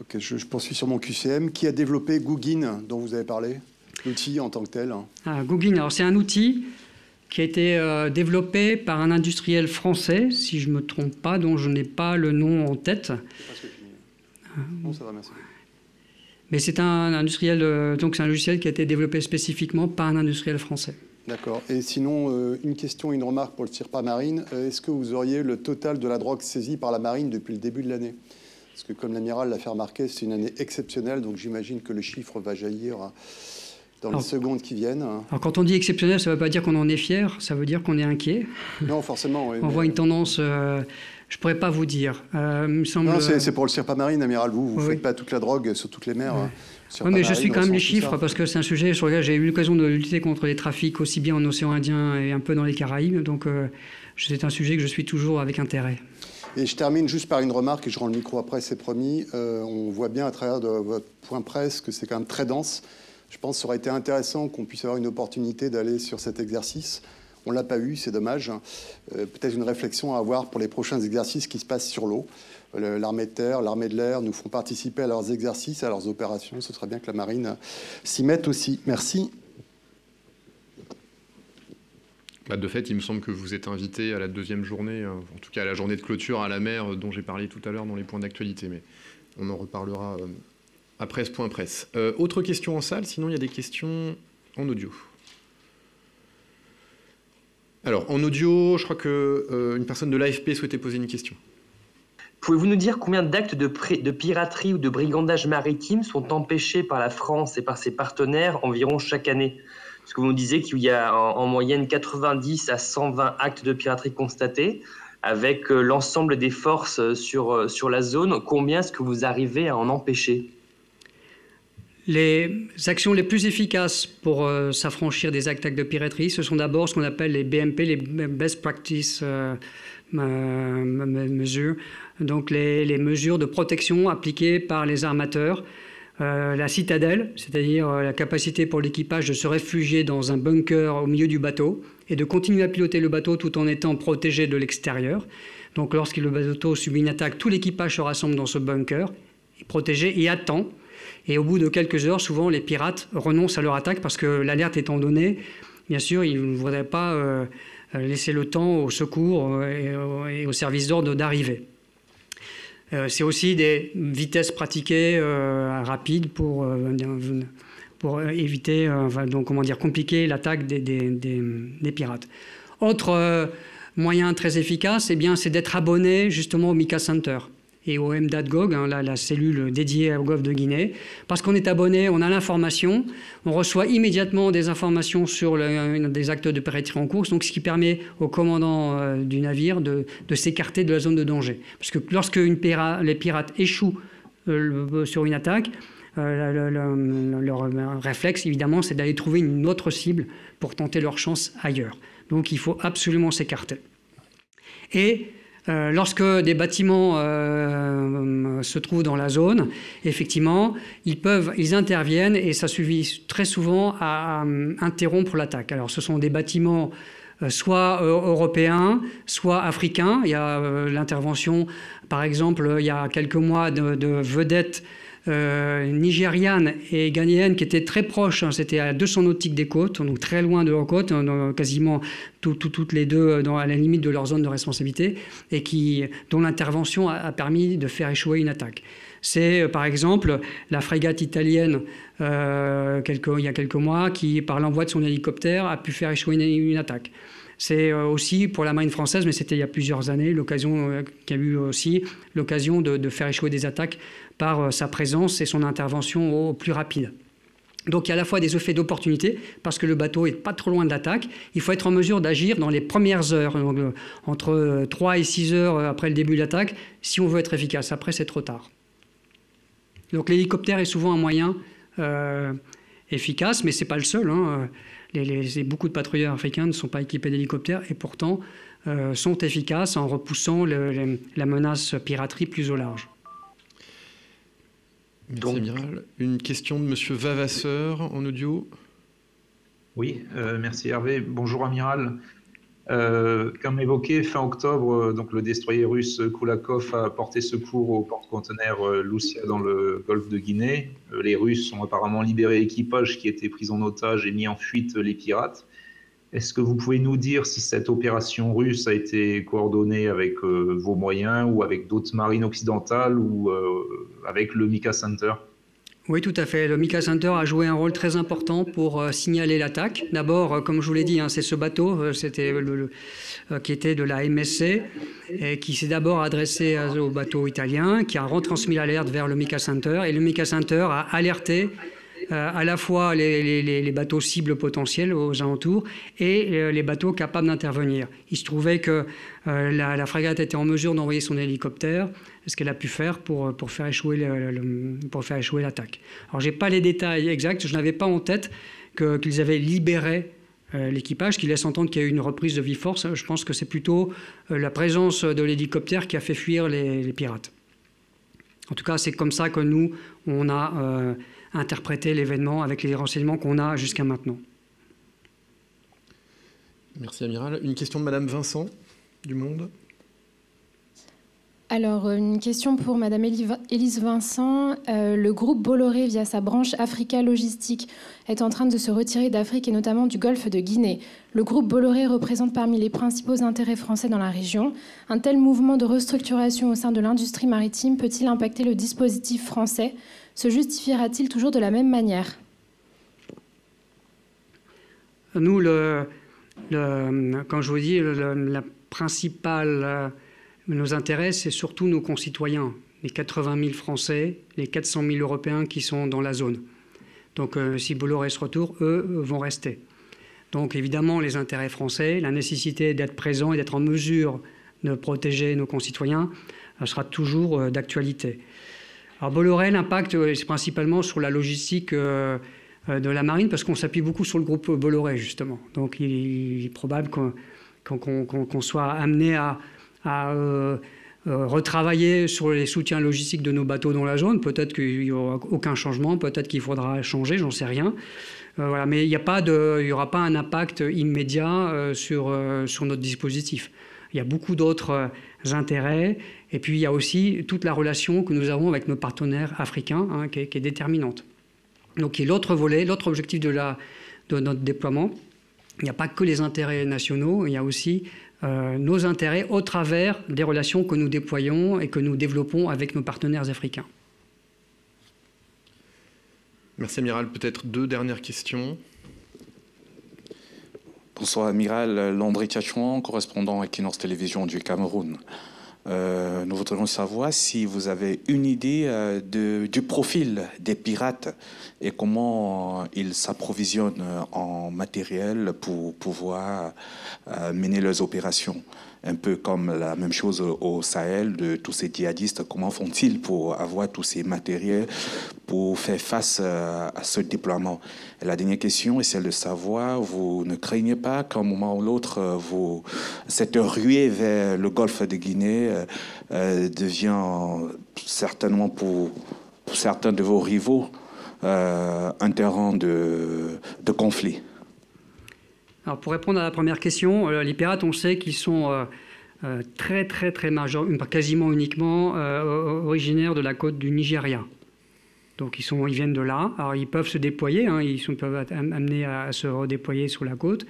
Ok, je poursuis sur mon QCM. Qui a développé Googin, dont vous avez parlé? L'outil en tant que tel. Googin, alors c'est un outil qui a été développé par un industriel français, si je ne me trompe pas, dont je n'ai pas le nom en tête. C'est presque fini. Bon, ça va, merci. Mais c'est un industriel, donc c'est un logiciel qui a été développé spécifiquement par un industriel français. D'accord. Et sinon, une question, une remarque pour le Sirpa Marine. Est-ce que vous auriez le total de la drogue saisie par la marine depuis le début de l'année? Parce que comme l'amiral l'a fait remarquer, c'est une année exceptionnelle, donc j'imagine que le chiffre va jaillir dans les secondes qui viennent. Alors quand on dit exceptionnel, ça ne veut pas dire qu'on en est fier, ça veut dire qu'on est inquiet. Non, forcément. Oui, on voit une tendance, je ne pourrais pas vous dire. Me semble... Non, c'est pour le Sirpa Marine, amiral. Vous ne oui. faites pas toute la drogue sur toutes les mers. Oui. Oui, mais je suis quand même les chiffres parce que c'est un sujet sur lequel j'ai eu l'occasion de lutter contre les trafics aussi bien en océan Indien et un peu dans les Caraïbes. Donc c'est un sujet que je suis toujours avec intérêt. Et je termine juste par une remarque, et je rends le micro après, c'est promis. On voit bien à travers de votre point presse que c'est quand même très dense. Je pense que ça aurait été intéressant qu'on puisse avoir une opportunité d'aller sur cet exercice. On ne l'a pas eu, c'est dommage. Peut-être une réflexion à avoir pour les prochains exercices qui se passent sur l'eau. L'armée de terre, l'armée de l'air nous font participer à leurs exercices, à leurs opérations. Ce serait bien que la marine s'y mette aussi. Merci. De fait, il me semble que vous êtes invité à la deuxième journée, en tout cas à la journée de clôture à la mer dont j'ai parlé tout à l'heure dans les points d'actualité, mais on en reparlera après ce point presse. Autre question en salle, sinon il y a des questions en audio. Alors, en audio, je crois qu'une personne de l'AFP souhaitait poser une question. Pouvez-vous nous dire combien d'actes de piraterie ou de brigandage maritime sont empêchés par la France et par ses partenaires environ chaque année? Parce que vous nous disiez qu'il y a en moyenne 90 à 120 actes de piraterie constatés. Avec l'ensemble des forces sur la zone, combien est-ce que vous arrivez à en empêcher? Les actions les plus efficaces pour s'affranchir des actes de piraterie, ce sont d'abord ce qu'on appelle les BMP, les Best Practice mesures, donc les mesures de protection appliquées par les armateurs. La citadelle, c'est-à-dire la capacité pour l'équipage de se réfugier dans un bunker au milieu du bateau et de continuer à piloter le bateau tout en étant protégé de l'extérieur. Donc lorsque le bateau subit une attaque, tout l'équipage se rassemble dans ce bunker, est protégé et attend. Et au bout de quelques heures, souvent les pirates renoncent à leur attaque parce que l'alerte étant donnée, bien sûr, ils ne voudraient pas laisser le temps au secours et au service d'ordre d'arriver. C'est aussi des vitesses pratiquées rapides pour éviter, donc, compliquer l'attaque des pirates. Autre moyen très efficace, c'est d'être abonné justement au MICA Center et au MDATGOG, la cellule dédiée au golfe de Guinée. Parce qu'on est abonné, on a l'information, on reçoit immédialement des informations sur des actes de piraterie en cours, donc ce qui permet au commandant du navire de s'écarter de la zone de danger. Parce que lorsque les pirates échouent sur une attaque, leur réflexe, évidemment, c'est d'aller trouver une autre cible pour tenter leur chance ailleurs. Donc il faut absolument s'écarter. Et lorsque des bâtiments se trouvent dans la zone, effectivement, ils interviennent et ça suffit très souvent à interrompre l'attaque. Alors, ce sont des bâtiments soit européens, soit africains. Il y a l'intervention, par exemple, il y a quelques mois, de vedettes nigérianes et ghanéennes qui étaient très proches, c'était à 200 nautiques des côtes, donc très loin de leurs côtes, quasiment toutes les deux à la limite de leur zone de responsabilité, et dont l'intervention a permis de faire échouer une attaque. C'est par exemple la frégate italienne il y a quelques mois qui, par l'envoi de son hélicoptère, a pu faire échouer une attaque. C'est aussi pour la marine française, mais c'était il y a plusieurs années, qu'il y a eu aussi l'occasion de faire échouer des attaques par sa présence et son intervention au plus rapide. Donc il y a à la fois des effets d'opportunité, parce que le bateau n'est pas trop loin de l'attaque. Il faut être en mesure d'agir dans les premières heures, donc, entre 3 et 6 heures après le début de l'attaque, si on veut être efficace. Après, c'est trop tard. Donc l'hélicoptère est souvent un moyen efficace, mais ce n'est pas le seul. Beaucoup de patrouilleurs africains ne sont pas équipés d'hélicoptères et pourtant sont efficaces en repoussant la menace piraterie plus au large. Merci, amiral. Une question de Monsieur Vavasseur en audio. Oui, merci Hervé. Bonjour amiral. Comme évoqué, fin octobre, donc le destroyer russe Koulakov a porté secours au porte-conteneur Lucia dans le golfe de Guinée. Les Russes ont apparemment libéré l'équipage qui était pris en otage et mis en fuite les pirates. Est-ce que vous pouvez nous dire si cette opération russe a été coordonnée avec vos moyens ou avec d'autres marines occidentales ou avec le Mika Center ? Oui, tout à fait. Le Mika Center a joué un rôle très important pour signaler l'attaque. D'abord, comme je vous l'ai dit, c'est ce bateau qui était de la MSC et qui s'est d'abord adressé au bateau italien, qui a retransmis l'alerte vers le Mika Center. Et le Mika Center a alerté à la fois les bateaux cibles potentiels aux alentours et les bateaux capables d'intervenir. Il se trouvait que la frégate était en mesure d'envoyer son hélicoptère, ce qu'elle a pu faire pour faire échouer l'attaque. Alors, je n'ai pas les détails exacts, je n'avais pas en tête qu'ils avaient libéré l'équipage, qui laisse entendre qu'il y a eu une reprise de vie-force. Je pense que c'est plutôt la présence de l'hélicoptère qui a fait fuir les pirates. En tout cas, c'est comme ça que nous, on a interprété l'événement avec les renseignements qu'on a jusqu'à maintenant. Merci, amiral. Une question de Madame Vincent, du Monde. Alors, une question pour Madame Élise Vincent. Le groupe Bolloré, via sa branche Africa Logistique, est en train de se retirer d'Afrique et notamment du golfe de Guinée. Le groupe Bolloré représente parmi les principaux intérêts français dans la région. Un tel mouvement de restructuration au sein de l'industrie maritime peut-il impacter le dispositif français ? Se justifiera-t-il toujours de la même manière ? Nous, comme je vous dis, la principale... nos intérêts, c'est surtout nos concitoyens, les 80 000 Français, les 400 000 Européens qui sont dans la zone. Donc, si Bolloré se retourne, eux vont rester. Donc, évidemment, les intérêts français, la nécessité d'être présent et d'être en mesure de protéger nos concitoyens sera toujours d'actualité. Alors, Bolloré, l'impact, c'est principalement sur la logistique de la marine, parce qu'on s'appuie beaucoup sur le groupe Bolloré, justement. Donc, il est probable qu'on soit amené à retravailler sur les soutiens logistiques de nos bateaux dans la zone. Peut-être qu'il n'y aura aucun changement, peut-être qu'il faudra changer, j'en sais rien. Voilà. Mais il n'y aura pas un impact immédiat sur notre dispositif. Il y a beaucoup d'autres intérêts. Et puis, il y a aussi toute la relation que nous avons avec nos partenaires africains, qui est déterminante. Donc, qui est l'autre volet, l'autre objectif de notre déploiement. Il n'y a pas que les intérêts nationaux, il y a aussi nos intérêts au travers des relations que nous déployons et que nous développons avec nos partenaires africains. Merci, amiral. Peut-être deux dernières questions. Bonsoir, amiral. Landry Tchachouan, correspondant à Equinox Télévision du Cameroun. Nous voudrions savoir si vous avez une idée du profil des pirates et comment ils s'approvisionnent en matériel pour pouvoir mener leurs opérations. Un peu comme la même chose au Sahel, de tous ces djihadistes, comment font-ils pour avoir tous ces matériels pour faire face à ce déploiement? Et la dernière question est celle de savoir, vous ne craignez pas qu'à un moment ou l'autre, cette ruée vers le golfe de Guinée devient certainement pour certains de vos rivaux un terrain de conflit? Alors, pour répondre à la première question, les pirates, on sait qu'ils sont très majeurs, quasiment uniquement originaires de la côte du Nigeria. Donc, ils viennent de là. Alors, ils peuvent se déployer, ils peuvent être amenés à se redéployer sur la côte.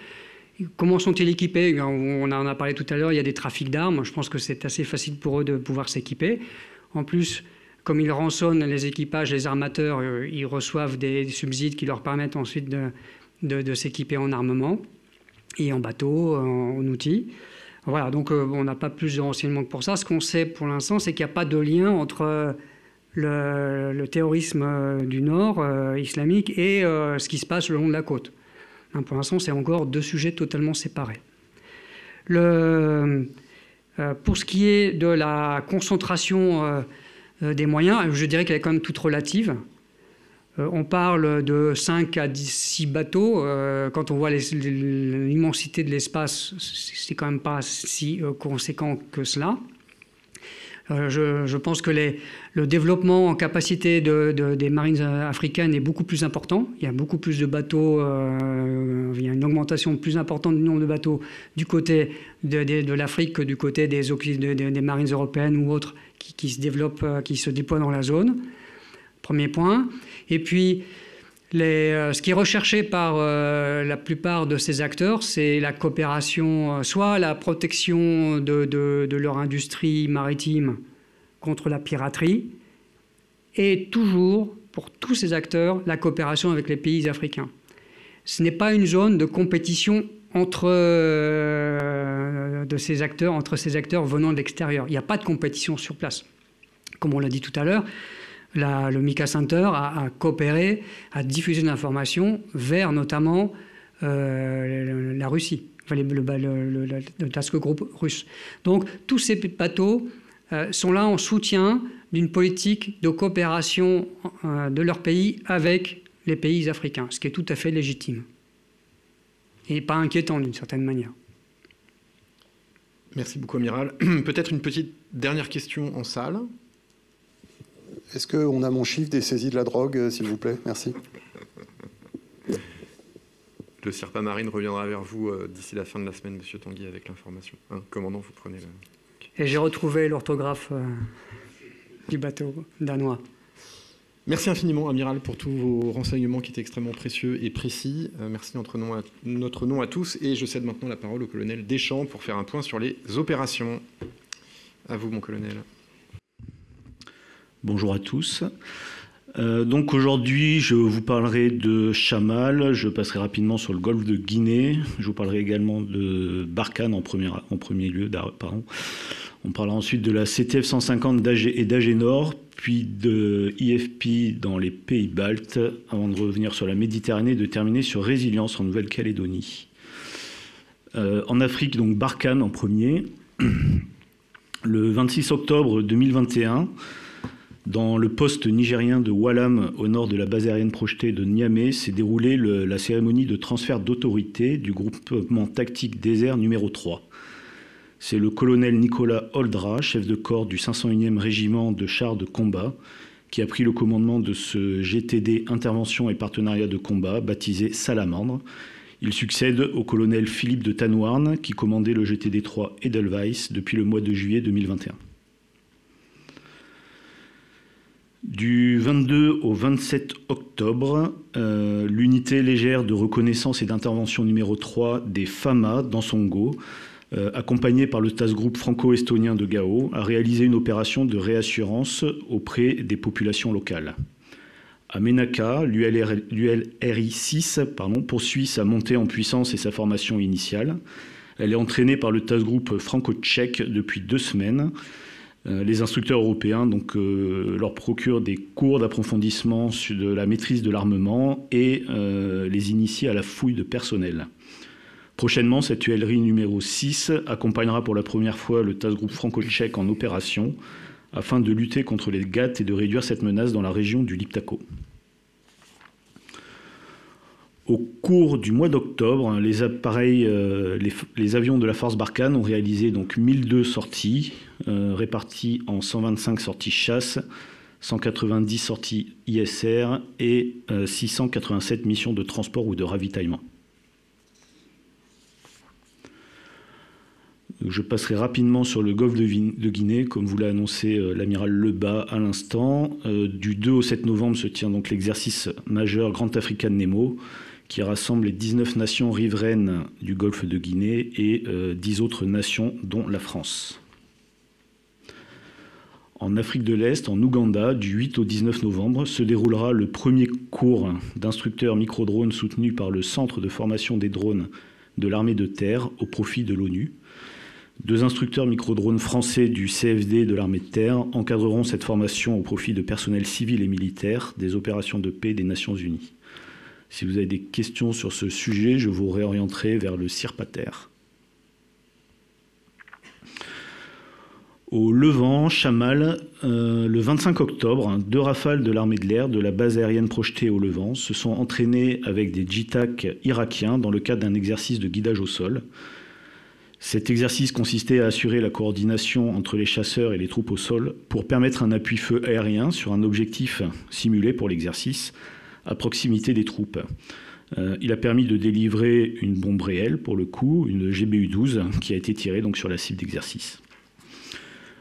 Comment sont-ils équipés? On en a parlé tout à l'heure, il y a des trafics d'armes. Je pense que c'est assez facile pour eux de pouvoir s'équiper. En plus, comme ils rançonnent les équipages, les armateurs, ils reçoivent des subsides qui leur permettent ensuite de s'équiper en armement et en bateau, en outils. Voilà, donc on n'a pas plus de renseignements que pour ça. Ce qu'on sait pour l'instant, c'est qu'il n'y a pas de lien entre le terrorisme du Nord islamique et ce qui se passe le long de la côte. Pour l'instant, c'est encore deux sujets totalement séparés. Pour ce qui est de la concentration des moyens, je dirais qu'elle est quand même toute relative. On parle de 5 à 6 bateaux. Quand on voit l'immensité de l'espace, c'est quand même pas si conséquent que cela. Je pense que le développement en capacité des marines africaines est beaucoup plus important. Il y a beaucoup plus de bateaux, il y a une augmentation plus importante du nombre de bateaux du côté de l'Afrique que du côté des marines européennes ou autres qui se développent, qui se déploient dans la zone. Premier point. Et puis, ce qui est recherché par la plupart de ces acteurs, c'est la coopération, soit la protection de leur industrie maritime contre la piraterie, et toujours, pour tous ces acteurs, la coopération avec les pays africains. Ce n'est pas une zone de compétition entre ces acteurs venant de l'extérieur. Il n'y a pas de compétition sur place. Comme on l'a dit tout à l'heure, le MICA Center a coopéré, a diffusé de l'information vers notamment la Russie, enfin, le task group russe. Donc tous ces bateaux sont là en soutien d'une politique de coopération de leur pays avec les pays africains, ce qui est tout à fait légitime et pas inquiétant d'une certaine manière. Merci beaucoup, Amiral. Peut-être une petite dernière question en salle. Est-ce qu'on a mon chiffre des saisies de la drogue, s'il vous plaît? Merci. Le Sirpa Marine reviendra vers vous d'ici la fin de la semaine, Monsieur Tanguy, avec l'information. Commandant, vous prenez le... Et j'ai retrouvé l'orthographe du bateau danois. Merci infiniment, Amiral, pour tous vos renseignements qui étaient extrêmement précieux et précis. Merci notre nom à tous. Et je cède maintenant la parole au colonel Deschamps pour faire un point sur les opérations. À vous, mon colonel. Bonjour à tous. Donc aujourd'hui, je vous parlerai de Chamal, je passerai rapidement sur le golfe de Guinée, je vous parlerai également de Barkhane en premier lieu. On parlera ensuite de la CTF 150 et d'Agénor, puis de IFP dans les pays baltes, avant de revenir sur la Méditerranée et de terminer sur Résilience en Nouvelle-Calédonie. En Afrique, donc Barkhane en premier. Le 26 octobre 2021, dans le poste nigérien de Wallam, au nord de la base aérienne projetée de Niamey, s'est déroulée la cérémonie de transfert d'autorité du groupement tactique désert numéro 3. C'est le colonel Nicolas Oldra, chef de corps du 501e régiment de chars de combat, qui a pris le commandement de ce GTD Intervention et Partenariat de combat, baptisé Salamandre. Il succède au colonel Philippe de Tanouarn, qui commandait le GTD 3 Edelweiss depuis le mois de juillet 2021. Du 22 au 27 octobre, l'unité légère de reconnaissance et d'intervention numéro 3 des FAMA dans Songo, accompagnée par le task group franco-estonien de Gao, a réalisé une opération de réassurance auprès des populations locales. À Ménaka, l'ULRI 6 poursuit sa montée en puissance et sa formation initiale. Elle est entraînée par le task group franco-tchèque depuis 2 semaines. Les instructeurs européens leur procurent des cours d'approfondissement de la maîtrise de l'armement et les initient à la fouille de personnel. Prochainement, cette ULRI numéro 6 accompagnera pour la première fois le task group franco-tchèque en opération afin de lutter contre les GAT et de réduire cette menace dans la région du Liptako. Au cours du mois d'octobre, les avions de la force Barkhane ont réalisé donc 1002 sorties, réparties en 125 sorties chasse, 190 sorties ISR et 687 missions de transport ou de ravitaillement. Je passerai rapidement sur le golfe de Guinée, comme vous l'a annoncé l'amiral Lebas à l'instant. Du 2 au 7 novembre se tient donc l'exercice majeur Grand African Nemo, qui rassemble les 19 nations riveraines du golfe de Guinée et 10 autres nations, dont la France. En Afrique de l'Est, en Ouganda, du 8 au 19 novembre, se déroulera le premier cours d'instructeurs micro-drones soutenu par le Centre de formation des drones de l'armée de terre au profit de l'ONU. 2 instructeurs micro-drones français du CFD de l'armée de terre encadreront cette formation au profit de personnels civils et militaires des opérations de paix des Nations Unies. Si vous avez des questions sur ce sujet, je vous réorienterai vers le CIRPATER. Au Levant, Chamal, le 25 octobre, 2 rafales de l'armée de l'air de la base aérienne projetée au Levant se sont entraînées avec des JTAC irakiens dans le cadre d'un exercice de guidage au sol. Cet exercice consistait à assurer la coordination entre les chasseurs et les troupes au sol pour permettre un appui-feu aérien sur un objectif simulé pour l'exercice à proximité des troupes. Il a permis de délivrer une bombe réelle, pour le coup, une GBU-12, qui a été tirée donc sur la cible d'exercice.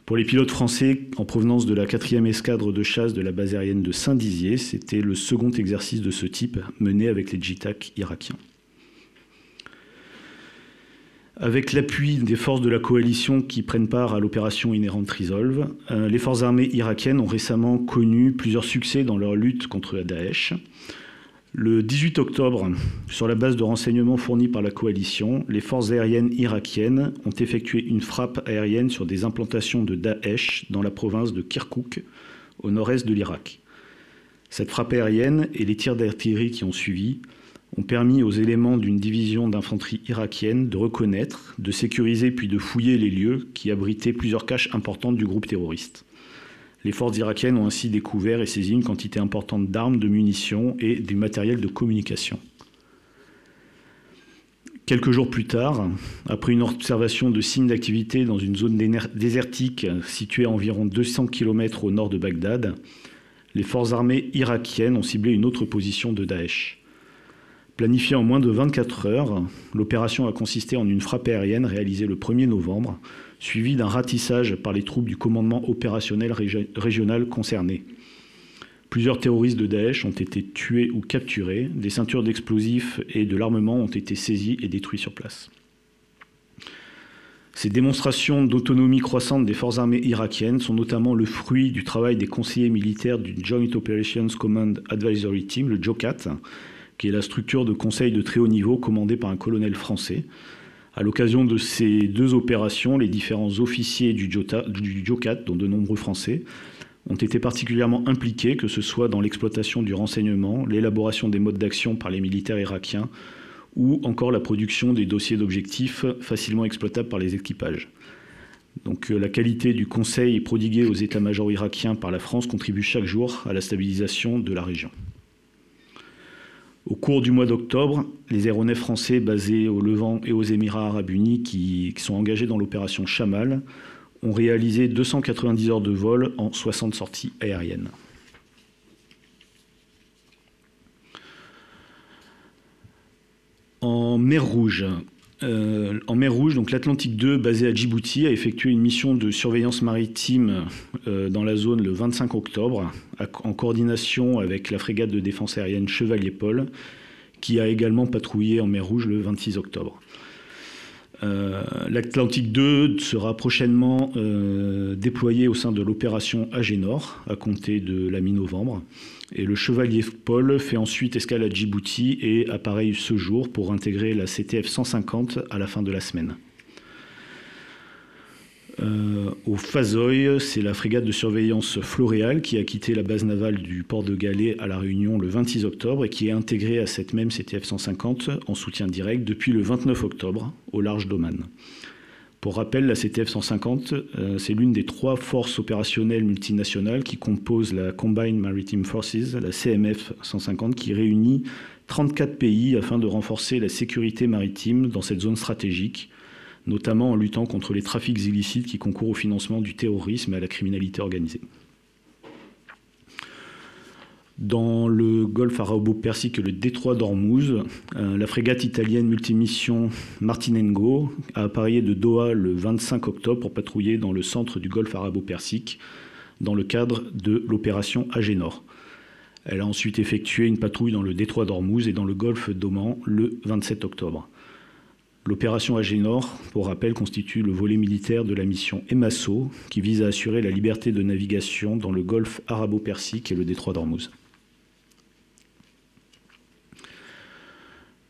Pour les pilotes français en provenance de la 4e escadre de chasse de la base aérienne de Saint-Dizier, c'était le second exercice de ce type mené avec les JTAC irakiens. Avec l'appui des forces de la coalition qui prennent part à l'opération Inherent Resolve, les forces armées irakiennes ont récemment connu plusieurs succès dans leur lutte contre la Daesh. Le 18 octobre, sur la base de renseignements fournis par la coalition, les forces aériennes irakiennes ont effectué une frappe aérienne sur des implantations de Daesh dans la province de Kirkouk, au nord-est de l'Irak. Cette frappe aérienne et les tirs d'artillerie qui ont suivi ont permis aux éléments d'une division d'infanterie irakienne de reconnaître, de sécuriser puis de fouiller les lieux qui abritaient plusieurs caches importantes du groupe terroriste. Les forces irakiennes ont ainsi découvert et saisi une quantité importante d'armes, de munitions et du matériel de communication. Quelques jours plus tard, après une observation de signes d'activité dans une zone désertique située à environ 200 km au nord de Bagdad, les forces armées irakiennes ont ciblé une autre position de Daesh. Planifiée en moins de 24 heures, l'opération a consisté en une frappe aérienne réalisée le 1er novembre, suivie d'un ratissage par les troupes du commandement opérationnel régional concerné. Plusieurs terroristes de Daesh ont été tués ou capturés, des ceintures d'explosifs et de l'armement ont été saisies et détruits sur place. Ces démonstrations d'autonomie croissante des forces armées irakiennes sont notamment le fruit du travail des conseillers militaires du Joint Operations Command Advisory Team, le JOCAT, qui est la structure de conseil de très haut niveau commandée par un colonel français. À l'occasion de ces deux opérations, les différents officiers du JOCAT, dont de nombreux Français, ont été particulièrement impliqués, que ce soit dans l'exploitation du renseignement, l'élaboration des modes d'action par les militaires irakiens ou encore la production des dossiers d'objectifs facilement exploitables par les équipages. Donc la qualité du conseil prodigué aux états-majors irakiens par la France contribue chaque jour à la stabilisation de la région. Au cours du mois d'octobre, les aéronefs français basés au Levant et aux Émirats arabes unis qui sont engagés dans l'opération Chamal ont réalisé 290 heures de vol en 60 sorties aériennes. En mer Rouge, donc l'Atlantique 2, basé à Djibouti, a effectué une mission de surveillance maritime dans la zone le 25 octobre, en coordination avec la frégate de défense aérienne Chevalier-Paul, qui a également patrouillé en mer Rouge le 26 octobre. L'Atlantique 2 sera prochainement déployé au sein de l'opération Agénor, à compter de la mi-novembre. Et le Chevalier-Paul fait ensuite escale à Djibouti et apparaît ce jour pour intégrer la CTF 150 à la fin de la semaine. Au Fazoy, c'est la frégate de surveillance Floréal qui a quitté la base navale du port de Galets à La Réunion le 26 octobre et qui est intégrée à cette même CTF 150 en soutien direct depuis le 29 octobre au large d'Oman. Pour rappel, la CTF 150, c'est l'une des 3 forces opérationnelles multinationales qui composent la Combined Maritime Forces, la CMF 150, qui réunit 34 pays afin de renforcer la sécurité maritime dans cette zone stratégique, notamment en luttant contre les trafics illicites qui concourent au financement du terrorisme et à la criminalité organisée. Dans le golfe arabo-persique et le détroit d'Ormuz, la frégate italienne multimission Martinengo a appareillé de Doha le 25 octobre pour patrouiller dans le centre du golfe arabo-persique dans le cadre de l'opération Agénor. Elle a ensuite effectué une patrouille dans le détroit d'Ormuz et dans le golfe d'Oman le 27 octobre. L'opération Agénor, pour rappel, constitue le volet militaire de la mission EMASO qui vise à assurer la liberté de navigation dans le golfe arabo-persique et le détroit d'Ormuz.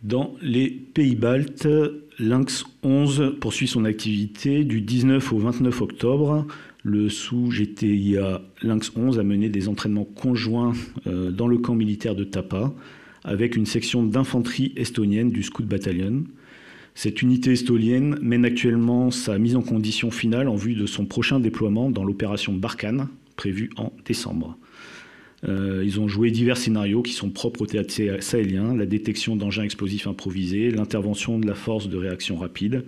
Dans les pays baltes, Lynx 11 poursuit son activité du 19 au 29 octobre. Le sous-GTIA Lynx 11 a mené des entraînements conjoints dans le camp militaire de Tapa avec une section d'infanterie estonienne du Scout Battalion. Cette unité estonienne mène actuellement sa mise en condition finale en vue de son prochain déploiement dans l'opération Barkhane, prévue en décembre. Ils ont joué divers scénarios qui sont propres au théâtre sahélien, la détection d'engins explosifs improvisés, l'intervention de la force de réaction rapide,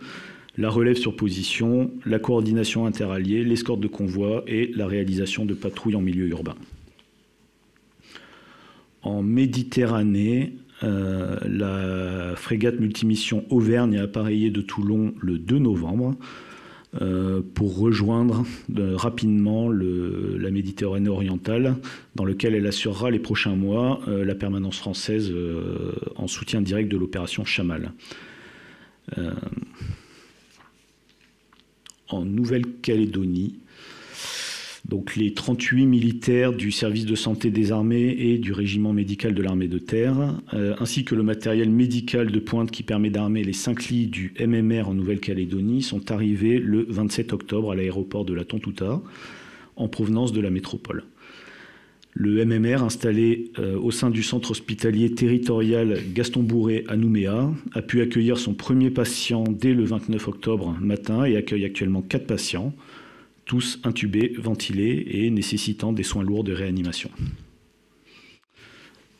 la relève sur position, la coordination interalliée, l'escorte de convoi et la réalisation de patrouilles en milieu urbain. En Méditerranée, la frégate multimission Auvergne a appareillé de Toulon le 2 novembre pour rejoindre rapidement la Méditerranée orientale, dans lequel elle assurera les prochains mois la permanence française en soutien direct de l'opération Chamal. En Nouvelle-Calédonie, donc les 38 militaires du service de santé des armées et du régiment médical de l'armée de terre, ainsi que le matériel médical de pointe qui permet d'armer les 5 lits du MMR en Nouvelle-Calédonie, sont arrivés le 27 octobre à l'aéroport de la Tontouta, en provenance de la métropole. Le MMR, installé au sein du centre hospitalier territorial Gaston Bourré à Nouméa, a pu accueillir son premier patient dès le 29 octobre matin et accueille actuellement 4 patients, tous intubés, ventilés et nécessitant des soins lourds de réanimation.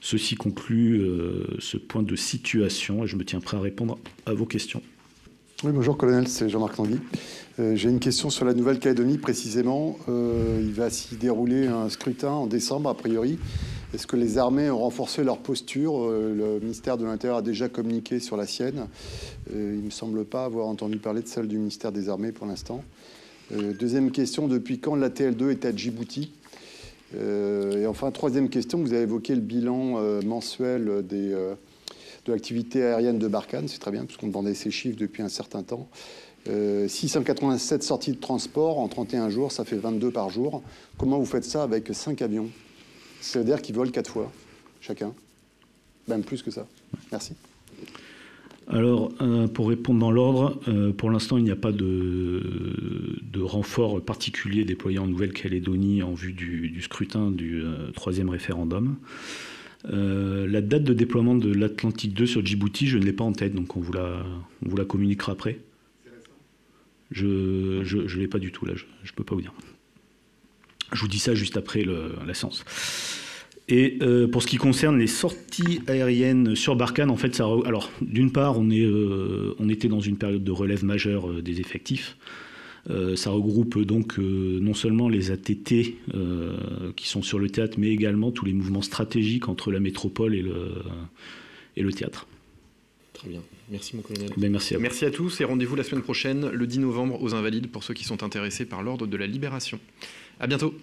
Ceci conclut ce point de situation et je me tiens prêt à répondre à vos questions. Oui, bonjour colonel, c'est Jean-Marc Tanguy. J'ai une question sur la Nouvelle-Calédonie précisément. Il va s'y dérouler un scrutin en décembre a priori. Est-ce que les armées ont renforcé leur posture? Le ministère de l'Intérieur a déjà communiqué sur la sienne. Il ne me semble pas avoir entendu parler de celle du ministère des Armées pour l'instant. Deuxième question, depuis quand la TL2 est à Djibouti? Et enfin, troisième question, vous avez évoqué le bilan mensuel de l'activité aérienne de Barkhane. C'est très bien, puisqu'on demandait ces chiffres depuis un certain temps. 687 sorties de transport en 31 jours, ça fait 22 par jour. Comment vous faites ça avec 5 avions? C'est-à-dire qu'ils volent 4 fois chacun, même plus que ça. Merci. Alors, pour répondre dans l'ordre, pour l'instant, il n'y a pas de renfort particulier déployé en Nouvelle-Calédonie en vue du scrutin du 3e référendum. La date de déploiement de l'Atlantique 2 sur Djibouti, je ne l'ai pas en tête, donc on vous la communiquera après. Je ne l'ai pas du tout, là, je ne peux pas vous dire. Je vous dis ça juste après la séance. Et pour ce qui concerne les sorties aériennes sur Barkhane, en fait, alors d'une part, on était dans une période de relève majeure des effectifs. Ça regroupe donc non seulement les ATT qui sont sur le théâtre, mais également tous les mouvements stratégiques entre la métropole et le théâtre. Très bien. Merci mon colonel. Ben, merci à vous. Merci à tous et rendez-vous la semaine prochaine, le 10 novembre, aux Invalides, pour ceux qui sont intéressés par l'ordre de la Libération. À bientôt.